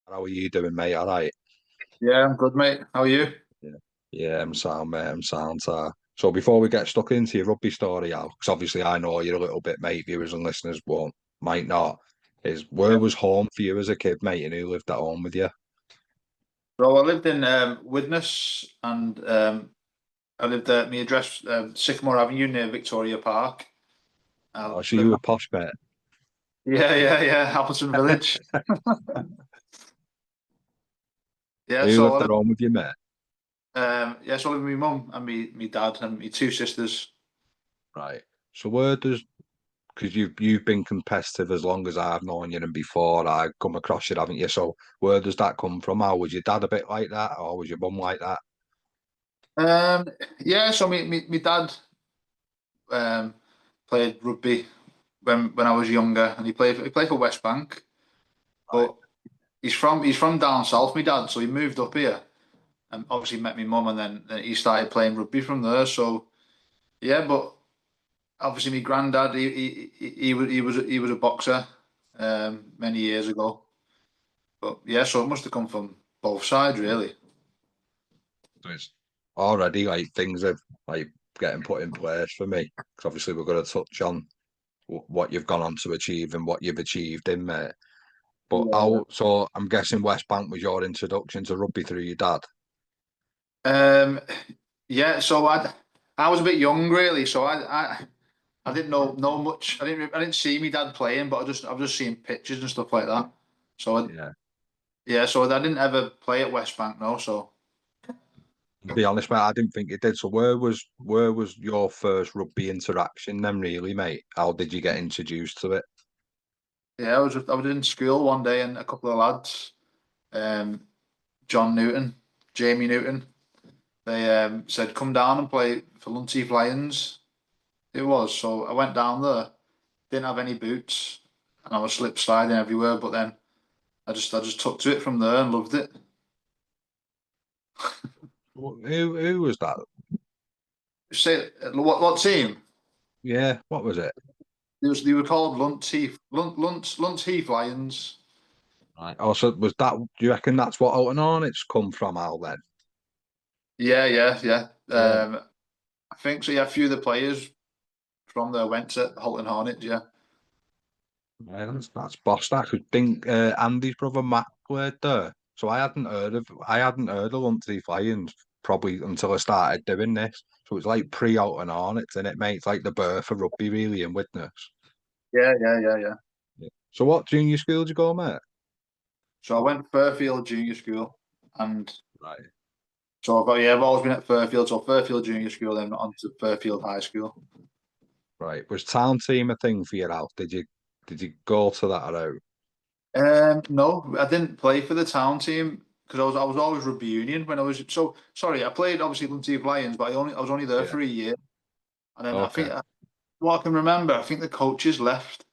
How are you doing, mate? All right. Yeah, I'm good, mate. How are you? Yeah, yeah, I'm sound, mate. I'm sound. So before we get stuck into your rugby story, Al, because obviously I know you're a little bit, mate. Viewers and listeners won't, might not. Is where Yeah. was home for you as a kid, mate, and who lived at home with you? So I lived in Widnes, and I lived at my address, Sycamore Avenue near Victoria Park. I Oh, so you lived, were posh, mate. yeah, Appleton Village. Yeah, Who so lived at home with you, mate? I lived with my mum and me dad and my two sisters. Right. So where does because you've been competitive as long as I've known you and before I come across you, haven't you? So where does that come from? How was your dad a bit like that, or was your mum like that? Um, yeah, so me dad um, played rugby when I was younger, and he played for West Bank, Right. but he's from down south, my dad, so he moved up here and obviously met my mum, and then he started playing rugby from there. So yeah, but obviously my granddad, he was a boxer many years ago. But yeah, so it must have come from both sides, really. So it's already like things are like getting put in place for me. Because obviously we're going to touch on what you've gone on to achieve and what you've achieved in mate. But Yeah. how? So I'm guessing West Bank was your introduction to rugby through your dad. Um, yeah, so I was a bit young, really, so I didn't know much. I didn't see my dad playing, but I've just seen pictures and stuff like that. So Yeah. yeah, so I didn't ever play at West Bank, no. So To be honest, mate, I didn't think you did. So where was your first rugby interaction then, really, mate? How did you get introduced to it? yeah, I was in school one day, and a couple of lads, um, John Newton, Jamie Newton. They said, come down and play for Lunty Lions. It was. So I went down there, didn't have any boots, and I was slip sliding everywhere. But then I just took to it from there and loved it. Who was that? Say, what team? Yeah, what was it? They were called Lunt Heath Lions. Right. Also, was that? Do you reckon that's what Alton Hornets come from, Al? Then? Yeah. Yeah. I think so. Yeah, a few of the players from there went to Holton Hornets. Yeah. Yeah, that's boss. That could think Andy's brother Matt played there. So I hadn't heard of Lunty Flying probably until I started doing this. So it's like pre-out and Hornets, isn't it, mate? It's like the birth of rugby, really, in Widnes. Yeah. Yeah. So what junior school did you go, mate? So I went Fairfield Junior School, and Right. so I've always been at Fairfield. So Fairfield Junior School, then on to Fairfield High School. Right. Was town team a thing for you, Al? Did you go to that or out? No, I didn't play for the town team because I was always rugby union when I was so sorry. I played obviously Lunty Lions, but I was only there Yeah. for a year, and then I Okay. think what I can remember, I think the coaches left,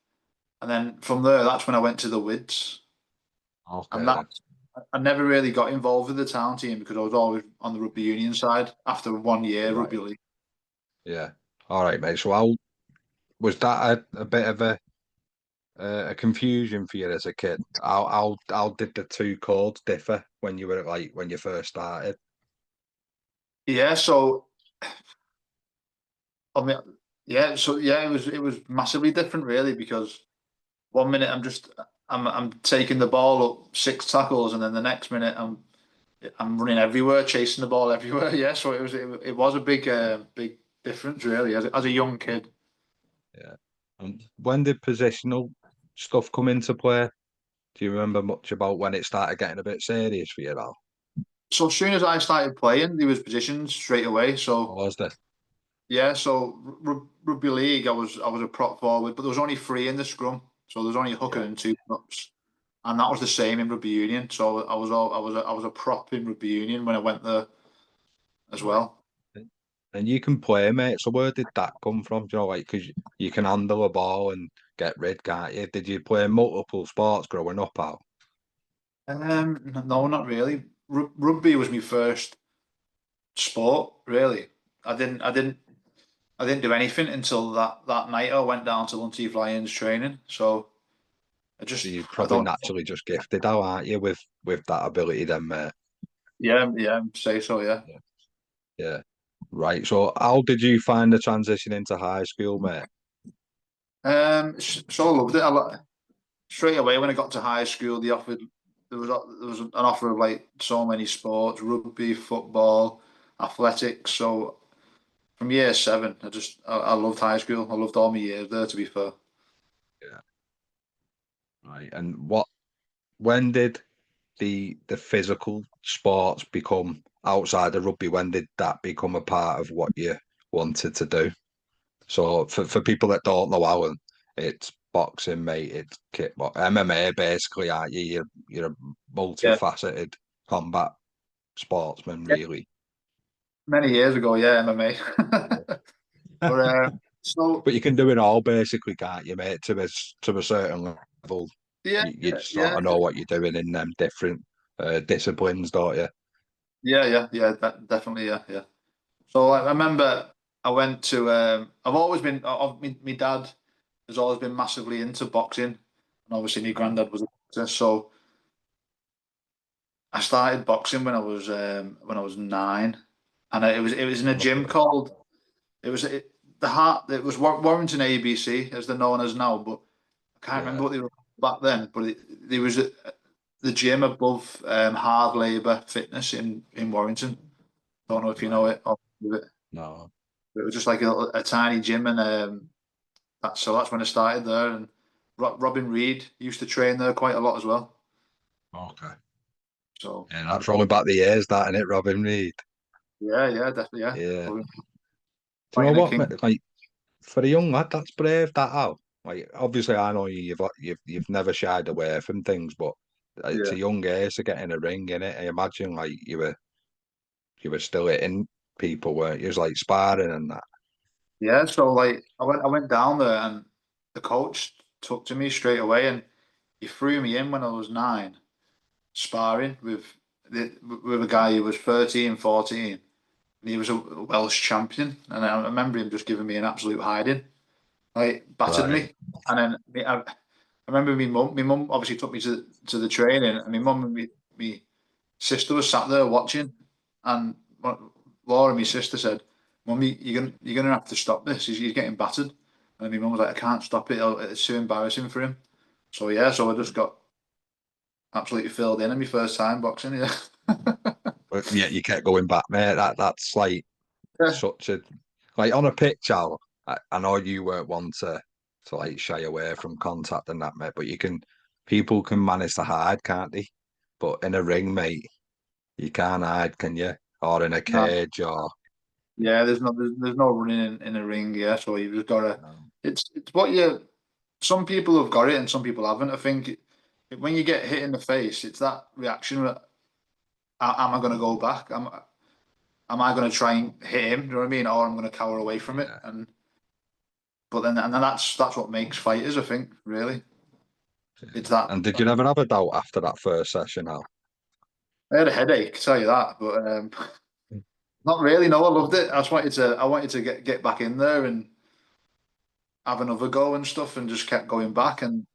and then from there, that's when I went to the Wids, and Okay that then. I never really got involved with the town team because I was always on the rugby union side after 1 year Right. rugby league. Yeah. All right, mate. So how was that a bit of a confusion for you as a kid? How did the two codes differ when you were like when you first started? Yeah, so I mean, yeah, it was massively different really because one minute I'm taking the ball up 6 tackles, and then the next minute I'm running everywhere, chasing the ball everywhere. Yeah, so it was a big difference really as a young kid. Yeah. And when did positional stuff come into play? Do you remember much about when it started getting a bit serious for you now? So as soon as I started playing, there was positions straight away. Or So was there? yeah, so rugby league, I was a prop forward, but there was only three in the scrum, so there was only a hooker Yeah. and two props, and that was the same in rugby union. So I was a prop in rugby union when I went there as Right. well. And you can play, mate. So where did that come from? Do you know, like, because you can handle a ball and get rid, can't you? Did you play multiple sports growing up, Al? No, not really. Rugby was my first sport, really. I didn't, I didn't, I didn't do anything until that night. I went down to Lunty Lions training. So I So just, you're I probably don't. naturally just gifted, Al, aren't you, with with that ability then, mate. Yeah, yeah, say so. Yeah. Yeah. Yeah. Right. So how did you find the transition into high school, mate? So I loved it. Straight away when I got to high school, there was an offer of like so many sports: rugby, football, athletics. So from year seven, I loved high school. I loved all my years there. To be fair, Yeah. Right. And when did the physical sports become outside of rugby? When did that become a part of what you wanted to do? So for people that don't know, Alan, it's boxing, mate. It's kickbox, MMA, basically. Aren't you? You're a yeah, multifaceted combat sportsman, yeah, really. many years ago, yeah, MMA. But so But you can do it all, basically, can't you, mate? To a certain level, yeah, you yeah, sort yeah, of know what you're doing in them different disciplines, don't you? definitely, yeah, yeah. So I remember I went to. I've always been. My dad has always been massively into boxing, and obviously my Right. granddad was a boxer. So I started boxing when I was 9, and it was in a gym Okay. called it was it, the Heart. It was Warrington ABC as they're known as now, but I can't remember Yeah. what they were back then. But there was the gym above Hard Labour Fitness in Warrington. Don't know if you know Right. it. Or it No. was just like a tiny gym, and that's when I started there. And Robin Reed used to train there quite a lot as well. Okay. So Yeah, that's rolling back the years, that, isn't it, Robin Reed? yeah, yeah, definitely, yeah. Yeah. Robin Do you know fighting a what, king. mate? Like for a young lad, that's brave. That out. Like obviously, I know you've never shied away from things, but it's Yeah. a young age to get in a ring, innit? I imagine like you were still hitting people, weren't you? It was like sparring and that. Yeah, so like I went down there and the coach took to me straight away and he threw me in when I was 9, sparring with a guy who was 13, 14, and he was a Welsh champion. And I remember him just giving me an absolute hiding, like battered Right. me. And then I remember my mum obviously took me to the training, and my mum and my sister was sat there watching, and Laura, my sister, said, "Mummy, you're gonna have to stop this. He's getting battered." And my mum was like, "I can't stop it. It's too embarrassing for him." So yeah, so I just got absolutely filled in my first time boxing. Yeah, But yeah, you kept going back, mate. That's like yeah, such a like on a pitch, Al. I know you weren't one to like shy away from contact and that, mate. But people can manage to hide, can't they? But in a ring, mate, you can't hide, can you? Or in a no, cage, or yeah. There's no running in a ring. Yeah, so you've just gotta. no. It's what you. Some people have got it and some people haven't. I think when you get hit in the face, it's that reaction. Am I going to go back? Am I going to try and hit him? Do you know what I mean? Or I'm going to cower away from it. Yeah. And then that's what makes fighters. I think really, it's that. And did you never have a doubt after that first session, Al? I had a headache, tell you that, but not really. No, I loved it. I wanted to get back in there and have another go and stuff, and just kept going back. And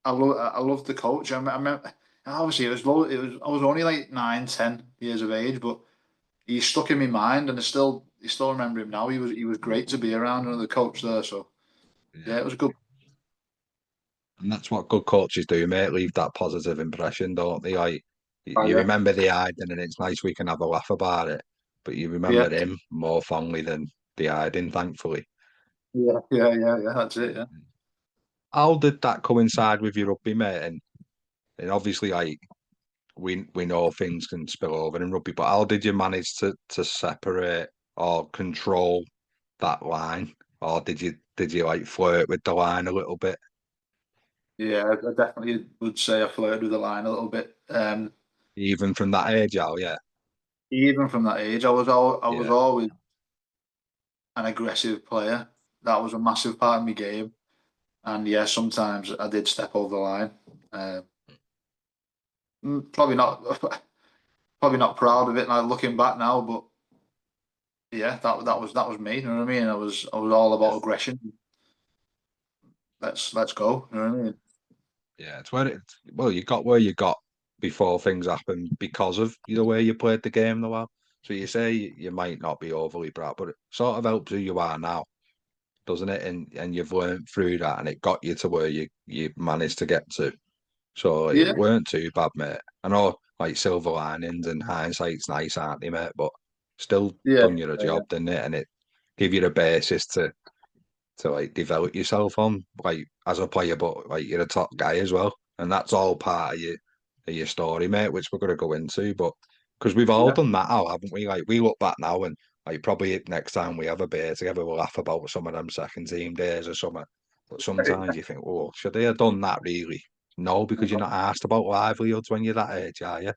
I loved the coach. I remember, obviously it was low. It was I was only like 9, 10 years of age, but he stuck in my mind, and I still remember him now. He was great to be around, and the coach there. So yeah, Yeah. it was good. And that's what good coaches do, mate. Leave that positive impression, don't they? Like Oh you yeah, remember the hiding, and it's nice we can have a laugh about it. But you yeah, remember him more fondly than the hiding, thankfully. yeah. That's it. Yeah, How did that coincide with your rugby, mate? And obviously, like we know things can spill over in rugby, but how did you manage to separate or control that line, or did you like flirt with the line a little bit, yeah. I definitely would say I flirted with the line a little bit. even from that age, Al? Yeah, Even from that age, I was yeah, always an aggressive player. That was a massive part of my game. And yeah, sometimes I did step over the line. Uh, probably not, probably not proud of it. Like looking back now, but yeah, that was me. You know what I mean? I was all yeah, about aggression. Let's go. You know what I mean? yeah. It's where well, you got where you got before things happen because of the way you played the game, though. So you say you might not be overly bright, but it sort of helps who you are now, doesn't it? And you've learned through that, and it got you to where you managed to get to. So it Yeah, weren't too bad, mate. I know, like, silver linings and hindsight's nice, aren't they, mate? But still yeah, done you a yeah, job, didn't it? And it give you the basis to like develop yourself on, like as a player, but like you're a top guy as well, and that's all part of your story, mate, which we're gonna go into. But because we've all yeah. done that now, haven't we? Like we look back now and like probably next time we have a beer together, we'll laugh about some of them second team days or something. But sometimes you think, oh, should they have done that really? No, because you're not asked about livelihoods when you're that age, are you?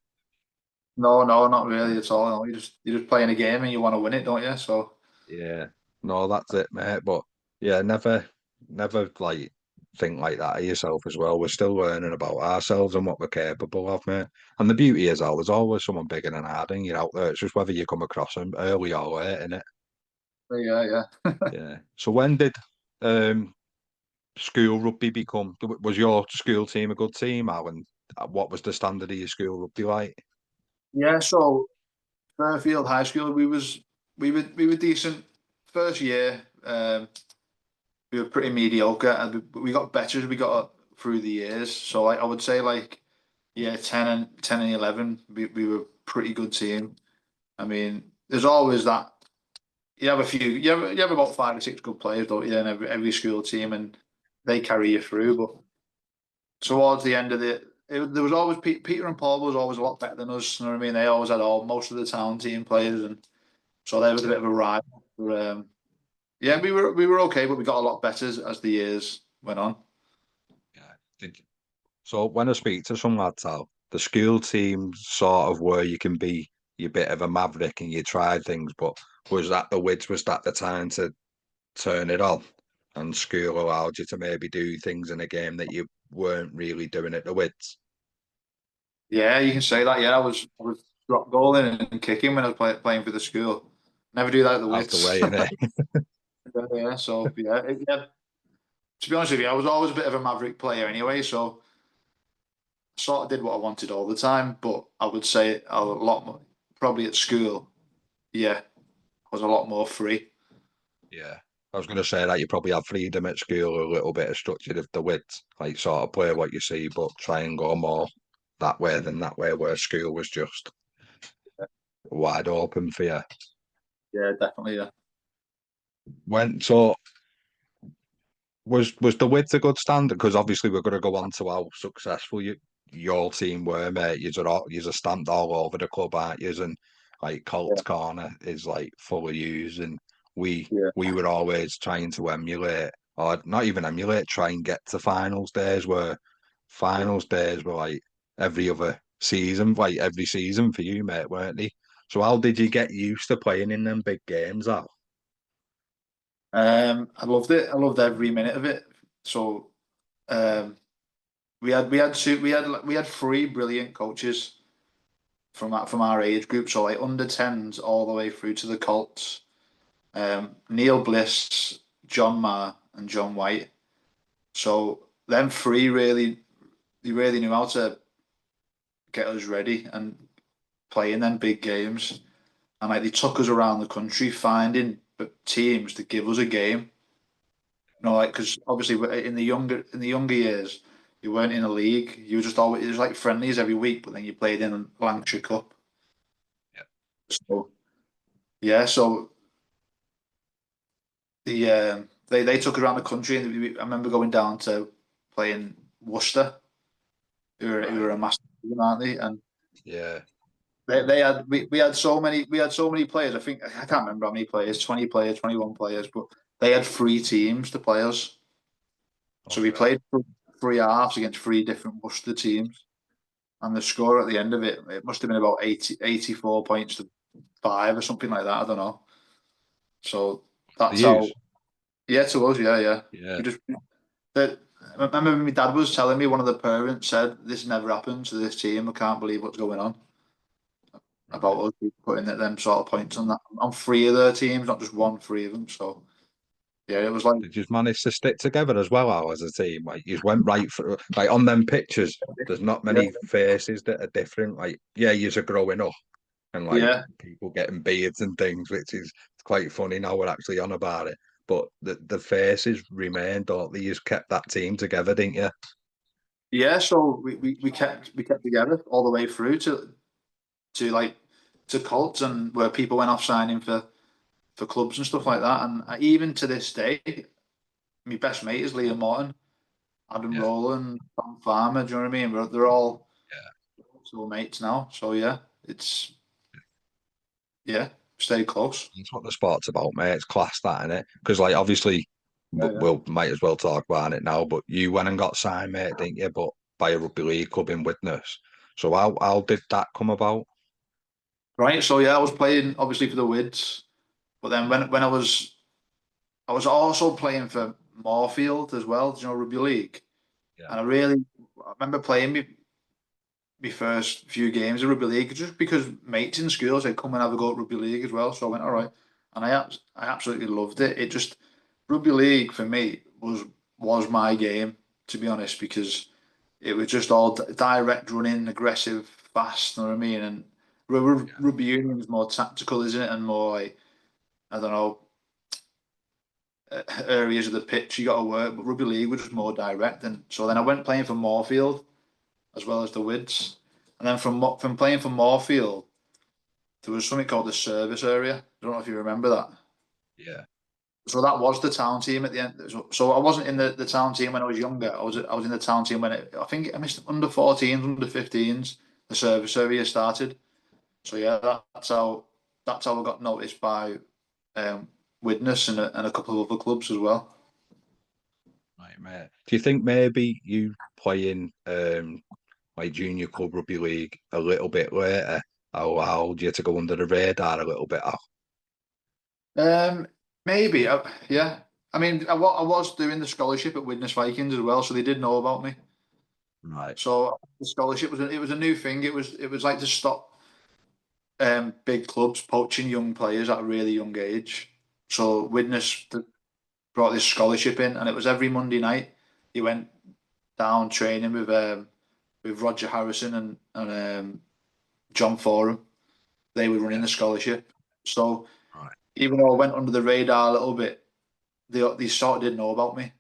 No, no, not really at all. No, you're just playing a game and you want to win it, don't you? So Yeah. No, that's it, mate. But yeah, never like think like that of yourself as well. We're still learning about ourselves and what we're capable of, mate. And the beauty is, there's always someone bigger than Harding. You're out there. It's just whether you come across them early or late, innit? yeah, yeah. Yeah. So when did um school rugby become? Was your school team a good team, Alan? What was the standard of your school rugby like? Yeah, so Fairfield High School, we were decent. First year, we were pretty mediocre, and we got better as we got through the years. So I would say like yeah, 10 and 11, we were a pretty good team. I mean, there's always that. You have a few. You have about 5 or 6 good players, don't you? In every school team, and they carry you through. But towards the end of there was always Peter and Paul was always a lot better than us. You know what I mean? They always had all most of the town team players, and so there was a Yeah. bit of a rival. But, yeah, we were okay, but we got a lot better as the years went on. Yeah. So when I speak to some lads out, the school team sort of where you can be a bit of a maverick and you try things, but was that the Wids, was that the time to turn it on? And school allowed you to maybe do things in a game that you weren't really doing at the Wids. Yeah, you can say that. Yeah, I was drop goaling and kicking when I was playing for the school. Never do that at the That's the Wits. way, innit? Yeah, so yeah, yeah. To be honest with you, I was always a bit of a maverick player anyway, so I sort of did what I wanted all the time. But I would say a lot more, probably at school. Yeah, I was a lot more free. Yeah. I was going to say that you probably have freedom at school, a little bit of structure of the Wids, like sort of play what you see, but try and go more that way than that way, where school was just wide open for you. Yeah, definitely. Yeah, So was the width a good standard? Because obviously we're going to go on to how successful your team were, mate. You're stamped all over the club, aren't you? And like yeah, Colt's Corner is like full of yous, and yeah, we were always trying to emulate, or not even emulate, try and get to finals days. Where finals days were like every other season, like every season for you, mate, weren't they? So how did you get used to playing in them big games, Al? I loved it. I loved every minute of it. So um, we had 3 brilliant coaches from our age group. So like under 10s all the way through to the Colts. Neil Bliss, John Marr, and John White. So them three really, they really knew how to get us ready and play in them big games. And like they took us around the country finding teams to give us a game. You know, like because obviously in the younger years, you weren't in a league. You were just always it was like friendlies every week, but then you played in Lancashire Cup. So yeah, so they took us around the country, and I remember going down to playing Worcester, who were Right. a massive team, aren't they? And Yeah. we had so many players. I think I can't remember how many players, 20 players, 21 players, but they had 3 teams to play us. So we Unreal. played 3 halves against 3 different Worcester teams, and the score at the end of it must have been about 84 points to 5 or something like that. I don't know. So The that's how. use. Yeah, to us, yeah, yeah. Yeah. We just that. I remember my dad was telling me one of the parents said this never happened to this team. I can't believe what's going on Right. about us putting them sort of points on 3 of their teams, not just one, 3 of them. So Yeah, it was like Did you manage to stick together as well, Al, as a team? Like you went right for like on them pictures. There's not yeah, many faces that are different. Like yeah, you're growing up and like yeah, people getting beards and things, which is quite funny now we're actually on about it. But the faces remain, don't they? You just kept that team together, didn't you? yeah. So we kept together all the way through to like to Colts and where people went off signing for clubs and stuff like that. And even to this day, my best mate is Liam Morton, Adam Yeah, Rowland, Tom Farmer. Do you know what I mean? They're all yeah. still mates now. So yeah, it's yeah, stay close. That's what the sport's about, mate. It's class, that, isn't it? Because like obviously, Yeah, yeah. we'll might as well talk about it now. But you went and got signed, mate, didn't you? But by a rugby league club in Widnes. So how did that come about? Right. So yeah, I was playing obviously for the Wids, but then when I was also playing for Moorfield as well. Do you know rugby league? Yeah, And I remember playing my first few games of rugby league just because mates in school said come and have a go at rugby league as well. So I went all right, and I absolutely loved it. It just rugby league for me was my game, to be honest, because it was just all direct running, aggressive, fast. You know what I mean? And yeah, rugby union is more tactical, isn't it? And more like I don't know areas of the pitch you got to work. But rugby league was just more direct. And so then I went playing for Moorfield as well as the Wids. And then from playing for Moorfield, there was something called the service area. I don't know if you remember that. yeah, So that was the town team at the end. So I wasn't in the town team when I was younger. I was in the town team when I think I missed under 14s, under 15s. The service area started. So yeah, that's how I got noticed by um, Widnes and a couple of other clubs as well. right, mate. Do you think maybe you playing like junior club rugby league a little bit later allowed you to go under the radar a little bit? Al? Um, maybe, yeah. I mean, I was doing the scholarship at Widnes Vikings as well, so they did know about me. Right. So the scholarship was a new thing. It was like to stop big clubs poaching young players at a really young age. So Widnes brought this scholarship in, and it was every Monday night. He went down training with Roger Harrison and John Forum. They were running Yeah. the scholarship. So Right. even though I went under the radar a little bit, they sort of didn't know about me.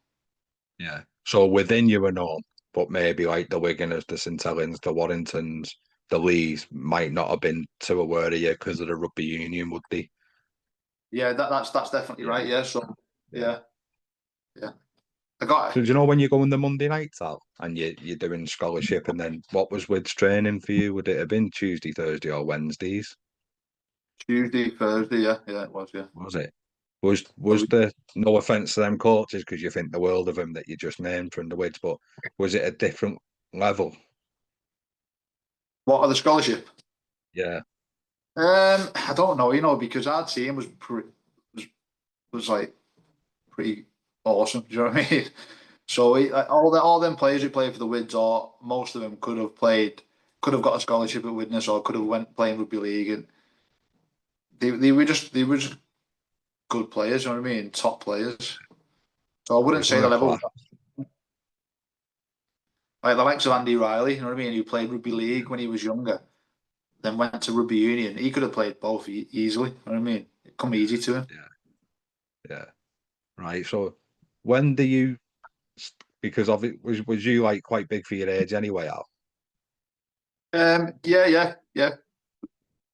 Yeah. So within you and all, but maybe like the Wigginers, the St Helens, the Warringtons, the Lees might not have been too aware of you because of the rugby union, would they? Yeah, that's definitely Yeah. right. Yeah, so Yeah. yeah, yeah. I got So do you know when you go on the Monday nights out and you're doing scholarship and then what was with training for you? Would it have been Tuesday, Thursday, or Wednesdays? Tuesday, Thursday. Yeah, yeah, it was. Yeah. Was it? So Was there no offense to them coaches because you think the world of them that you just named from the Wids, but was it a different level? what are the scholarship? Yeah, I don't know. Because our team was was like pretty awesome. Do you know what I mean? So like, all them players who played for the Wids, or most of them could have got a scholarship at Widnes, or could have went playing rugby league, and they were just good players. You know what I mean? Top players. So I they wouldn't say the were level class. like the likes of Andy Riley. You know what I mean? Who played rugby league when he was younger, then went to rugby union. He could have played both easily. You know what I mean? It come easy to him. Yeah, yeah. Right. So when do you? Because of it, was you like quite big for your age anyway, Al? Yeah, yeah, yeah.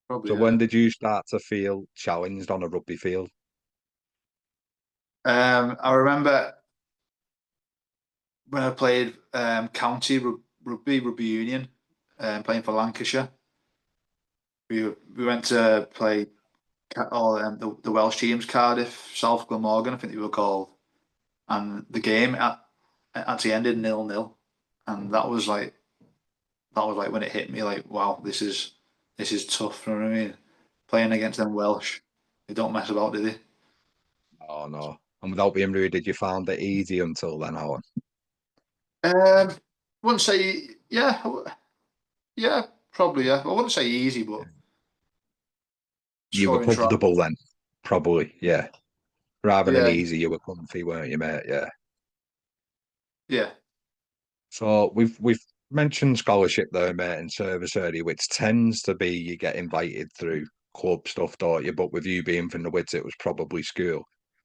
Probably. So when Yeah. did you start to feel challenged on a rugby field? I remember when I played county rugby union, playing for Lancashire. We went to play all the Welsh teams, Cardiff, South Glamorgan, I think they were called, and the game actually ended 0-0, and that was like when it hit me, like wow, this is tough. You know what I mean? Playing against them Welsh, they don't mess about, do they? Oh no. And without being rude, did you find it easy until then, Alan? Wouldn't say yeah, yeah, probably yeah. I wouldn't say easy, but You were scoring tries. comfortable then, probably. Yeah. rather than Yeah, easy, you were comfy, weren't you, mate? Yeah. yeah. So we've mentioned scholarship there, mate, and service early, which tends to be you get invited through club stuff, don't you? But with you being from the Wids, it was probably school.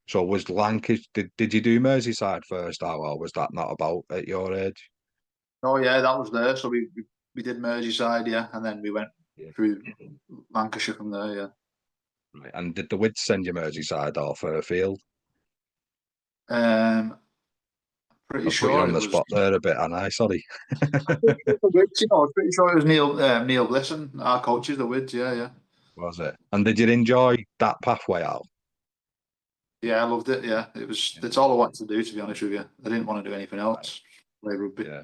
So was Lancashire? Did you do Merseyside first, or was that not about at your age? Oh yeah, that was there. So we did Merseyside, yeah, and then we went Yeah. through Lancashire from there, yeah. Right. And did the Wids send you Merseyside or Fairfield? Pretty I've put you sure on it the was. spot there a bit, and I sorry. I was pretty sure it was Neil Glisson, our coaches, the Wids. Yeah, yeah, Was it? And did you enjoy that pathway out? yeah. I loved it. Yeah, it was. Yeah. It's all I wanted to do, to be honest with you. I didn't want to do anything Right. else. Play rugby. Yeah.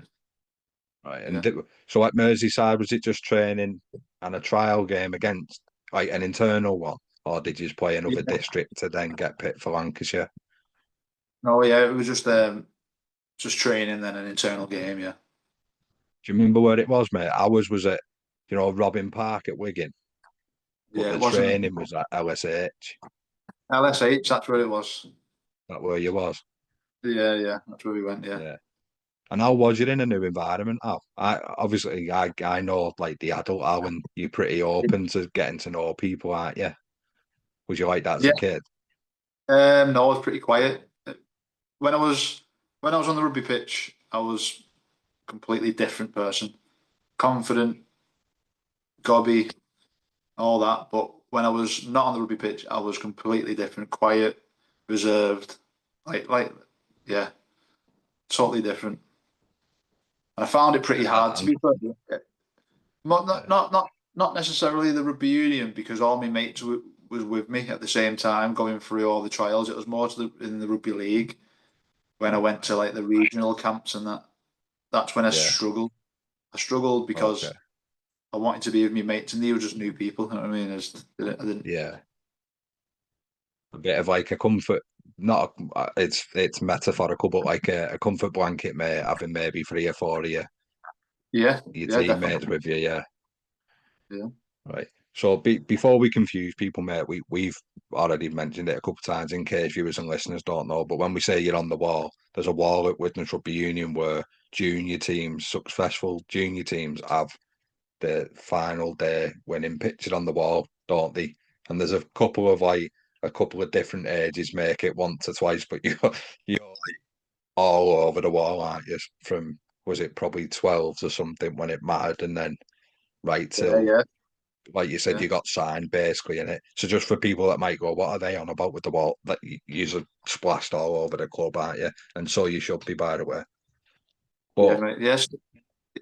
Right. And Yeah, so at Merseyside, was it just training and a trial game against like an internal one, or did you just play another yeah. district to then get picked for Lancashire? No, yeah. It was just training, then an internal game. Yeah, Do you remember where it was, mate? Ours was at, Robin Park at Wigan, but yeah. the It wasn't training was at LSH. LSH. That's where it was. That where you was? Yeah, yeah. That's where we went. Yeah, Yeah. And how was you in a new environment? Al? I know like the adult Al, and you're pretty open to getting to know people, aren't you? Was you like that as yeah. a kid? No, I was pretty quiet when I was when I was on the rugby pitch. I was a completely different person, confident, gobby, all that. But when I was not on the rugby pitch, I was completely different, quiet, reserved, yeah, totally different. And I found it pretty hard to And be fair. Not not yeah, not not not necessarily the rugby union because all my mates was with me at the same time going through all the trials. It was more in the rugby league when I went to right. like the regional camps and that. That's when I Yeah. struggled. I struggled Okay. because I wanted to be with my mates and they were just new people. You know what I mean? I didn't. Yeah. A bit of like a comfort, not it's metaphorical, but like a comfort blanket, mate. Having maybe three or four of Yeah, your yeah, teammates definitely. with you. Yeah. Yeah, Right. So before we confuse people, mate, we've already mentioned it a couple of times in case viewers and listeners don't know. But when we say you're on the wall, there's a wall at Widnes Rugby Union where junior teams, successful junior teams, have the final day winning pictured on the wall, don't they? And there's a couple of different ages make it once or twice, but you're all over the wall, aren't you? From was it probably 12 or something when it mattered, and then right yeah, till yeah, like you said, yeah. you got signed basically in it. So just for people that might go, what are they on about with the wall? That you're splashed all over the club, aren't you? And so you should be, by the way. Yeah, But right. Yes,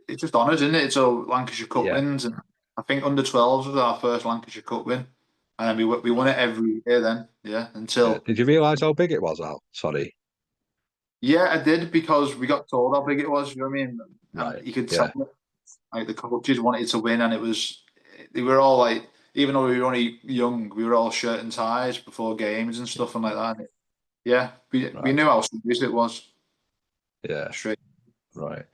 it's just honours, isn't it? So Lancashire Cup yeah, wins, and I think under 12s was our first Lancashire Cup win, and then we won right. it every year. Then, yeah, Yeah. until Did you realise how big it was, Al? Sorry. yeah, I did because we got told how big it was. You know what I mean? And Right. you could tell Yeah. like the coaches wanted to win, and it was they were all like, even though we were only young, we were all shirt and ties before games and stuff and like that. And yeah, we Right. knew how serious it was. Yeah. Straight. Right.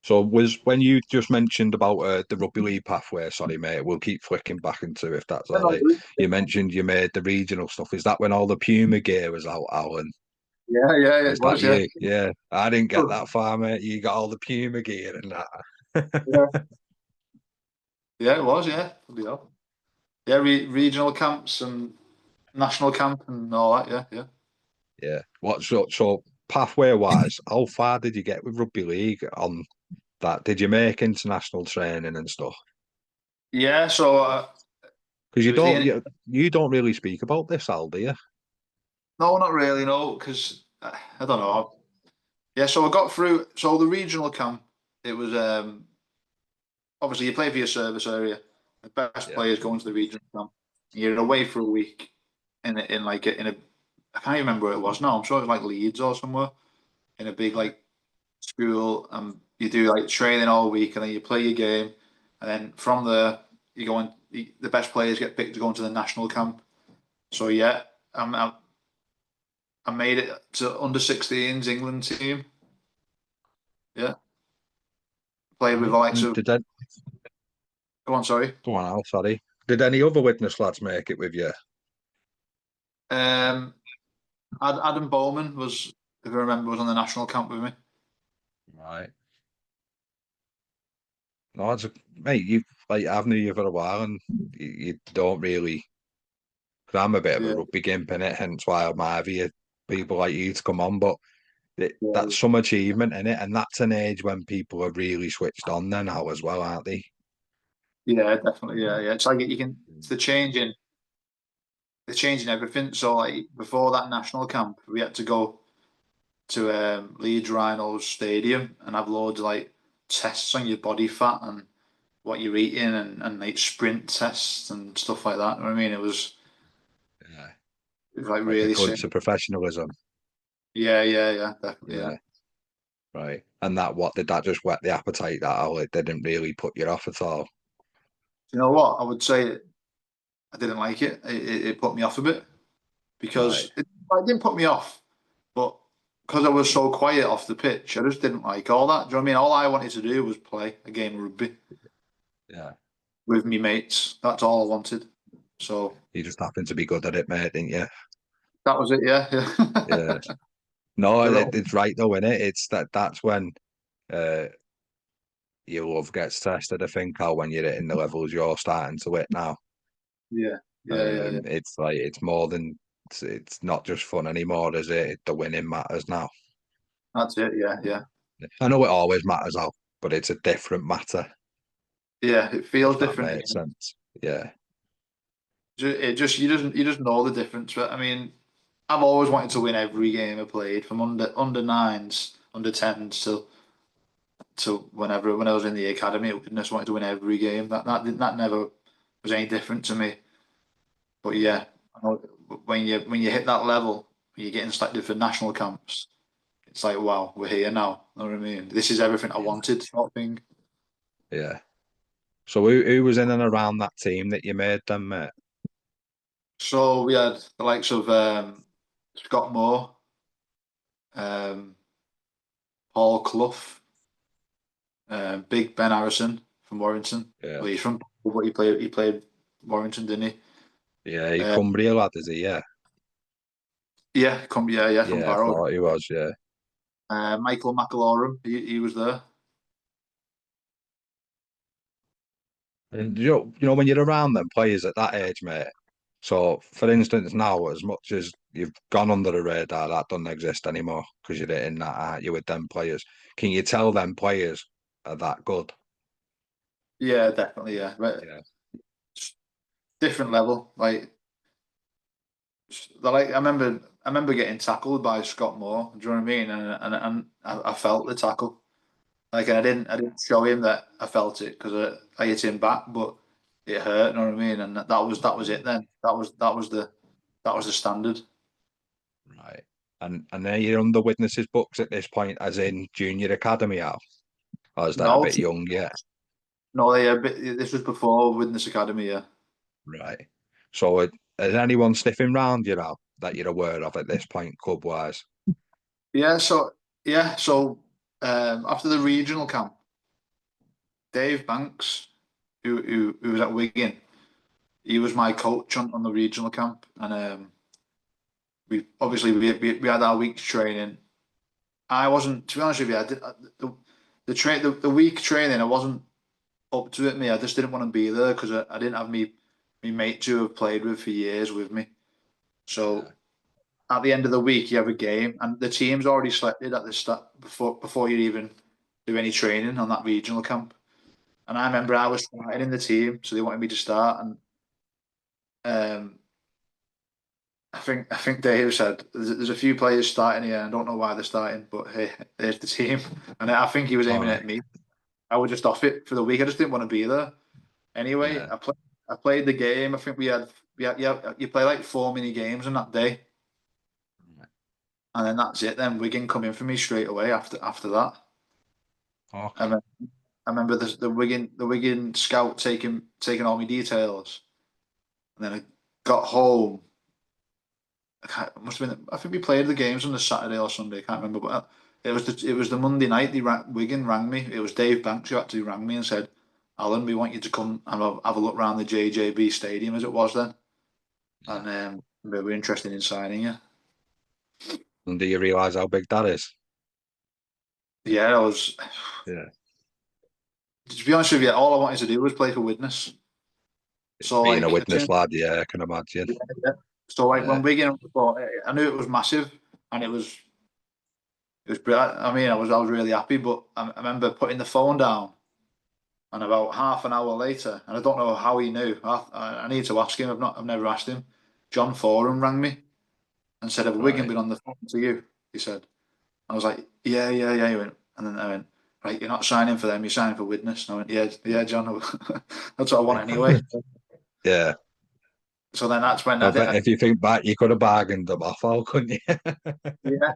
So was when you just mentioned about the rugby league pathway, sorry mate, we'll keep flicking back into if that's all right. You mentioned you made the regional stuff. Is that when all the Puma gear was out, Alan? Yeah, yeah, Was it that was. Yeah, you? Yeah. I didn't get that far, mate. You got all the Puma gear and yeah, that. yeah, it was. Yeah, bloody hell. Yeah, regional camps and national camp and all that. Yeah, yeah. Yeah. So pathway wise, how far did you get with rugby league on that? Did you make international training and stuff? Yeah, so Because it was the you don't really speak about this, Al, do you? no, not really, no, because I don't know. Yeah, so I got through. So the regional camp, it was obviously you play for your service area. The best Yeah. players go into the regional camp. You're away for a week in like in a I can't even remember where it was now. I'm sure it was like Leeds or somewhere in a big like school. You do like training all week, and then you play your game, and then from there you go on. The best players get picked to go into the national camp. So yeah, I made it to under 16s England team. Yeah, played with Right. the likes And of. did that Go on, sorry. go on, Al, sorry. Did any other witness lads make it with you? Um, Adam Bowman was, if I remember, was on the national camp with me. Right. No, mate. You like I've known you for a while, and you don't really. Cause I'm a bit of a Yeah, rugby gimp in it, hence why I admire you, people like you to come on. But yeah, that's some achievement in it, and that's an age when people are really switched on then now as well, aren't they? yeah, definitely, yeah, yeah. It's like you can, it's the change in everything. So like before that national camp, we had to go to Leeds Rhinos Stadium and have loads of like tests on your body fat and what you're eating and like sprint tests and stuff like that. You know what I mean, Yeah. it was like Like a really sick. glimpse of professionalism. Yeah, yeah, yeah, definitely, yeah. Yeah. Right. And that what did that just whet the appetite that all it didn't really put you off at all? You know what? I would say I didn't like it. It put me off a bit Right. because it didn't put me off, but because I was so quiet off the pitch, I just didn't like all that. Do you know what I mean? All I wanted to do was play a game of rugby Yeah. with me mates. That's all I wanted. So You just happened to be good at it, mate, didn't you? that was it. Yeah, yeah. Yeah. No, The little, it's right though, innit? It's that's when uh your love gets tested, I think, how when you're hitting the levels you're starting to hit now. yeah, yeah, yeah, yeah. It's like it's more than it's not just fun anymore, is it? The winning matters now. That's it. Yeah, yeah, I know it always matters out, but it's a different matter, yeah. It feels if that different makes again. sense. Yeah. It just you just know the difference. But I mean, I've always wanted to win every game I played, from under nines, under tens to whenever when I was in the academy. I just wanted to win every game. That never was any different to me. But Right. yeah, I know when you hit that level, when you're getting selected for national camps, it's like wow, we're here now. You know what I mean? This is everything I Yeah. wanted, sort of thing. Yeah. So who was in and around that team that you made then, mate? So we had the likes of Scott Moore, um, Paul Clough, Big Ben Harrison from Warrington. Yeah. Well, he's from, but he played Warrington, didn't he? Yeah, he Uh, Cumbria lad, is he? Yeah. yeah, from Yeah, I Barrow. thought he was, yeah. Michael McAlorum, he was there. And you know when you're around them players at that age, mate. So, for instance, now as much as you've gone under the radar, that doesn't exist anymore because you're in that, aren't you, with them players? Can you tell them players are that good? Yeah, definitely, yeah. But Yeah, it's different level. Like, I remember getting tackled by Scott Moore. Do you know what I mean? And I felt the tackle. Like, and I didn't show him that I felt it because I hit him back, but it hurt. You know what I mean? And that was it. Then that was the standard. right. And then you're under witnesses books at this point, as in junior academy, out, or is that a No, bit young yet? no, yeah, but this was before Witness Academy. Yeah, Right. So, is anyone sniffing round you now that you're aware of at this point, club wise? yeah. So after the regional camp, Dave Banks, who was at Wigan, he was my coach on the regional camp, and we had our week's training. I wasn't, to be honest with you, I did the week training. I wasn't up to it. Me, I just didn't want to be there because I didn't have me mates who have played with for years with me. Yeah. So at the end of the week, you have a game, and the team's already selected at the start before you even do any training on that regional camp. And I Right. remember I was starting in the team, so they wanted me to start, and um, I think Dave said there's a few players starting here. I don't know why they're starting, but hey, there's the team, and I think he was All aiming right. at me. I was just off it for the week. I just didn't want to be there. Anyway, Yeah. I played the game. I think we had yeah, you play like 4 mini games on that day, and then that's it. Then Wigan come in for me straight away after that. I Okay. remember, I remember the Wigan scout taking all my details, and then I got home. It must have been. I think we played the games on the Saturday or Sunday. I can't remember, but it was the Monday night. Wigan rang me. It was Dave Banks who actually rang me and said, "Alan, we want you to come and have a look around the JJB Stadium as it was then, Yeah. and we were interested in signing you." And do you realise how big that is? Yeah, I was. Yeah. To be honest with you, all I wanted to do was play for Widnes. So Being a like, as soon witness lad, yeah, I can imagine. yeah, yeah. So like Yeah. when Wigan, I knew it was massive, and it was brilliant. I mean, I was really happy, but I remember putting the phone down, and about half an hour later, and I don't know how he knew. I need to ask him. I've never asked him. John Foran rang me and said, "Have Wigan Right. been on the phone to you?" He said. I was like, "Yeah, yeah, yeah." He went, and then I went, "Right, you're not signing for them. You're signing for Widnes." And I went, "Yeah, yeah, John. That's what I want anyway." Yeah. So then that's when I bet if you think back, you could have bargained them off, all, couldn't you? yeah,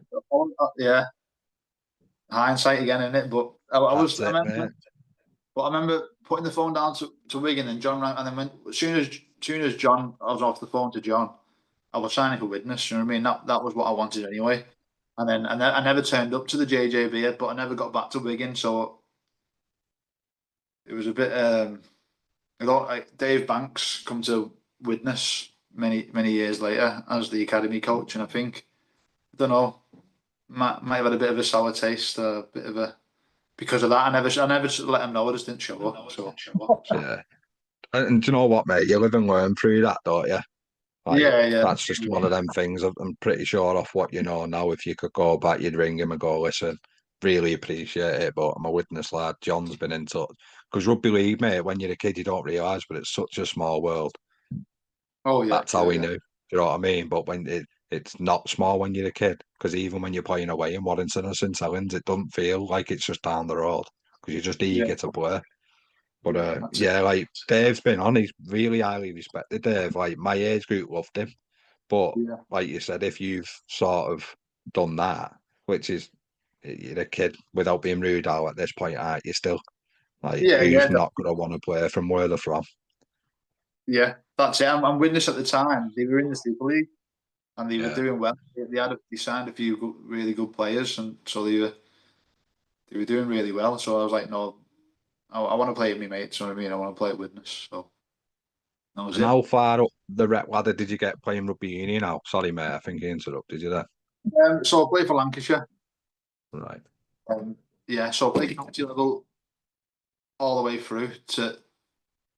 yeah, hindsight again, in it. But That's I it, remember, mate. but I remember putting the phone down to Wigan and John rang, and then as soon as John, I was off the phone to John, I was signing for Widnes. You know what I mean? That was what I wanted anyway. And then I never turned up to the JJB, but I never got back to Wigan, so it was a bit. I got like Dave Banks come to Widnes many years later as the academy coach, and I think I don't know, might have had a bit of a sour taste, a bit of a because of that. I never let him know. I just didn't show up. So Yeah. And do you know what, mate? You live and learn through that, don't you? Like, yeah, yeah, that's just one of them things. I'm pretty sure off what you know now. If you could go back, you'd ring him and go, listen, really appreciate it, but I'm a witness lad. John's been in touch. Because rugby league, mate, when you're a kid, you don't realise, but it's such a small world. oh yeah, That's how yeah, we yeah, knew. Do you know what I mean? But it's not small when you're a kid, because even when you're playing away in Warrington or St Helens, it doesn't feel like it's just down the road because you're just yeah, eager to play. But yeah. That's it. yeah, like Dave's been on, he's really highly respected. Dave, like my age group loved him. But Yeah, like you said, if you've sort of done that, which is you're a kid without being rude out at this point, aren't you still? Like yeah, who's yeah, not gonna want to play from where they're from? yeah. That's it. I'm witness at the time. They were in the Super League and they were Yeah. doing well. They signed a few really good players, and so they were doing really well. So I was like, no, I want to play with my mates. You know what I mean? I want to play at Widnes. So that was And it. how far up the rep ladder did you get playing rugby union now? Sorry, mate, I think I interrupted you there. So I played for Lancashire. Right. Um, yeah, so I played county level all the way through to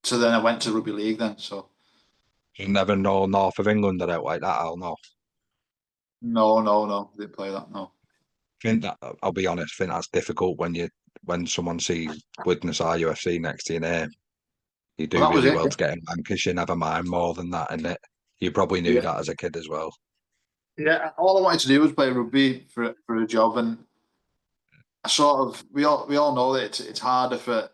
then I went to rugby league then. So You never know north of England or out like that, I'll know. no, no, no, didn't play that. No. Think that I'll be honest, think that's difficult when someone sees Witness RUFC next to your name. You Well, do that was really it. well to get in Lancashire, never mind more than that, and it you probably knew Yeah, that as a kid as well. yeah. All I wanted to do was play rugby for a job, and I sort of we all know that it's harder for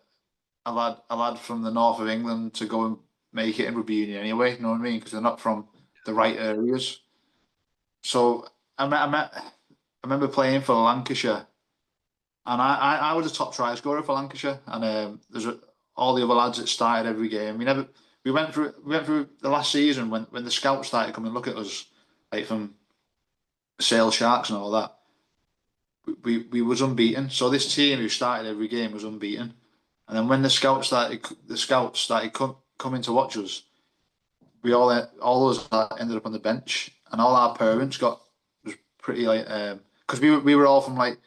a lad from the north of England to go and make it in rugby union anyway. You know what I mean? Because they're not from the right areas. So I remember playing for Lancashire, and I was a top try scorer for Lancashire, and all the other lads that started every game. We went through the last season when the scouts started coming look at us, like from Sale Sharks and all that. We was unbeaten. So this team who started every game was unbeaten, and then when the scouts started coming to watch us, we all of us ended up on the bench, and all our parents got was pretty like because we were all from like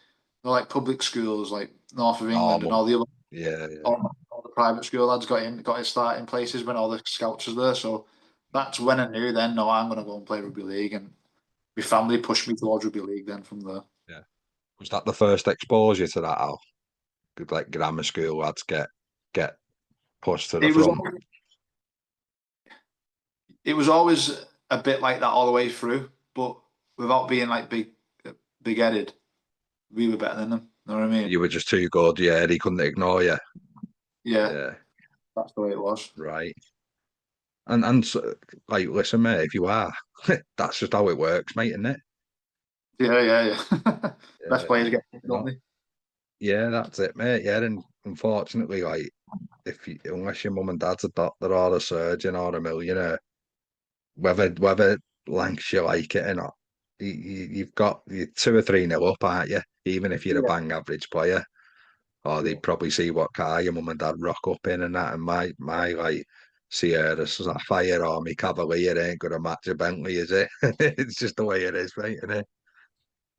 like public schools like north of England, and Normal. all the other Yeah, yeah. all the private school lads got his start in places when all the scouts was there. So that's when I knew then, no, I'm gonna go and play rugby league, and my family pushed me towards rugby league then from there. Yeah. Was that the first exposure to that? How like grammar school lads get pushed to the It was front? it was always a bit like that all the way through, but without being like big headed, we were better than them. You know what I mean? You were just too good. Yeah, he couldn't ignore you. Yeah, Yeah, that's the way it was. right. And so, like, listen, mate, if you are, that's just how it works, mate, isn't it? Yeah, yeah, yeah. Best Yeah, players get picked, don't no, they? yeah, that's it, mate. Yeah, and unfortunately, like, unless your mum and dad's a doctor or a surgeon or a millionaire, whether Lancashire like it or not, you've got you 2 or 3 nil up, aren't you? Even if you're a Yeah, bang average player, or yeah, they'd probably see what car your mum and dad rock up in and that. And my like Sierra Sapphire or my Cavalier ain't gonna match a Bentley, is it? It's just the way it is, mate, isn't it?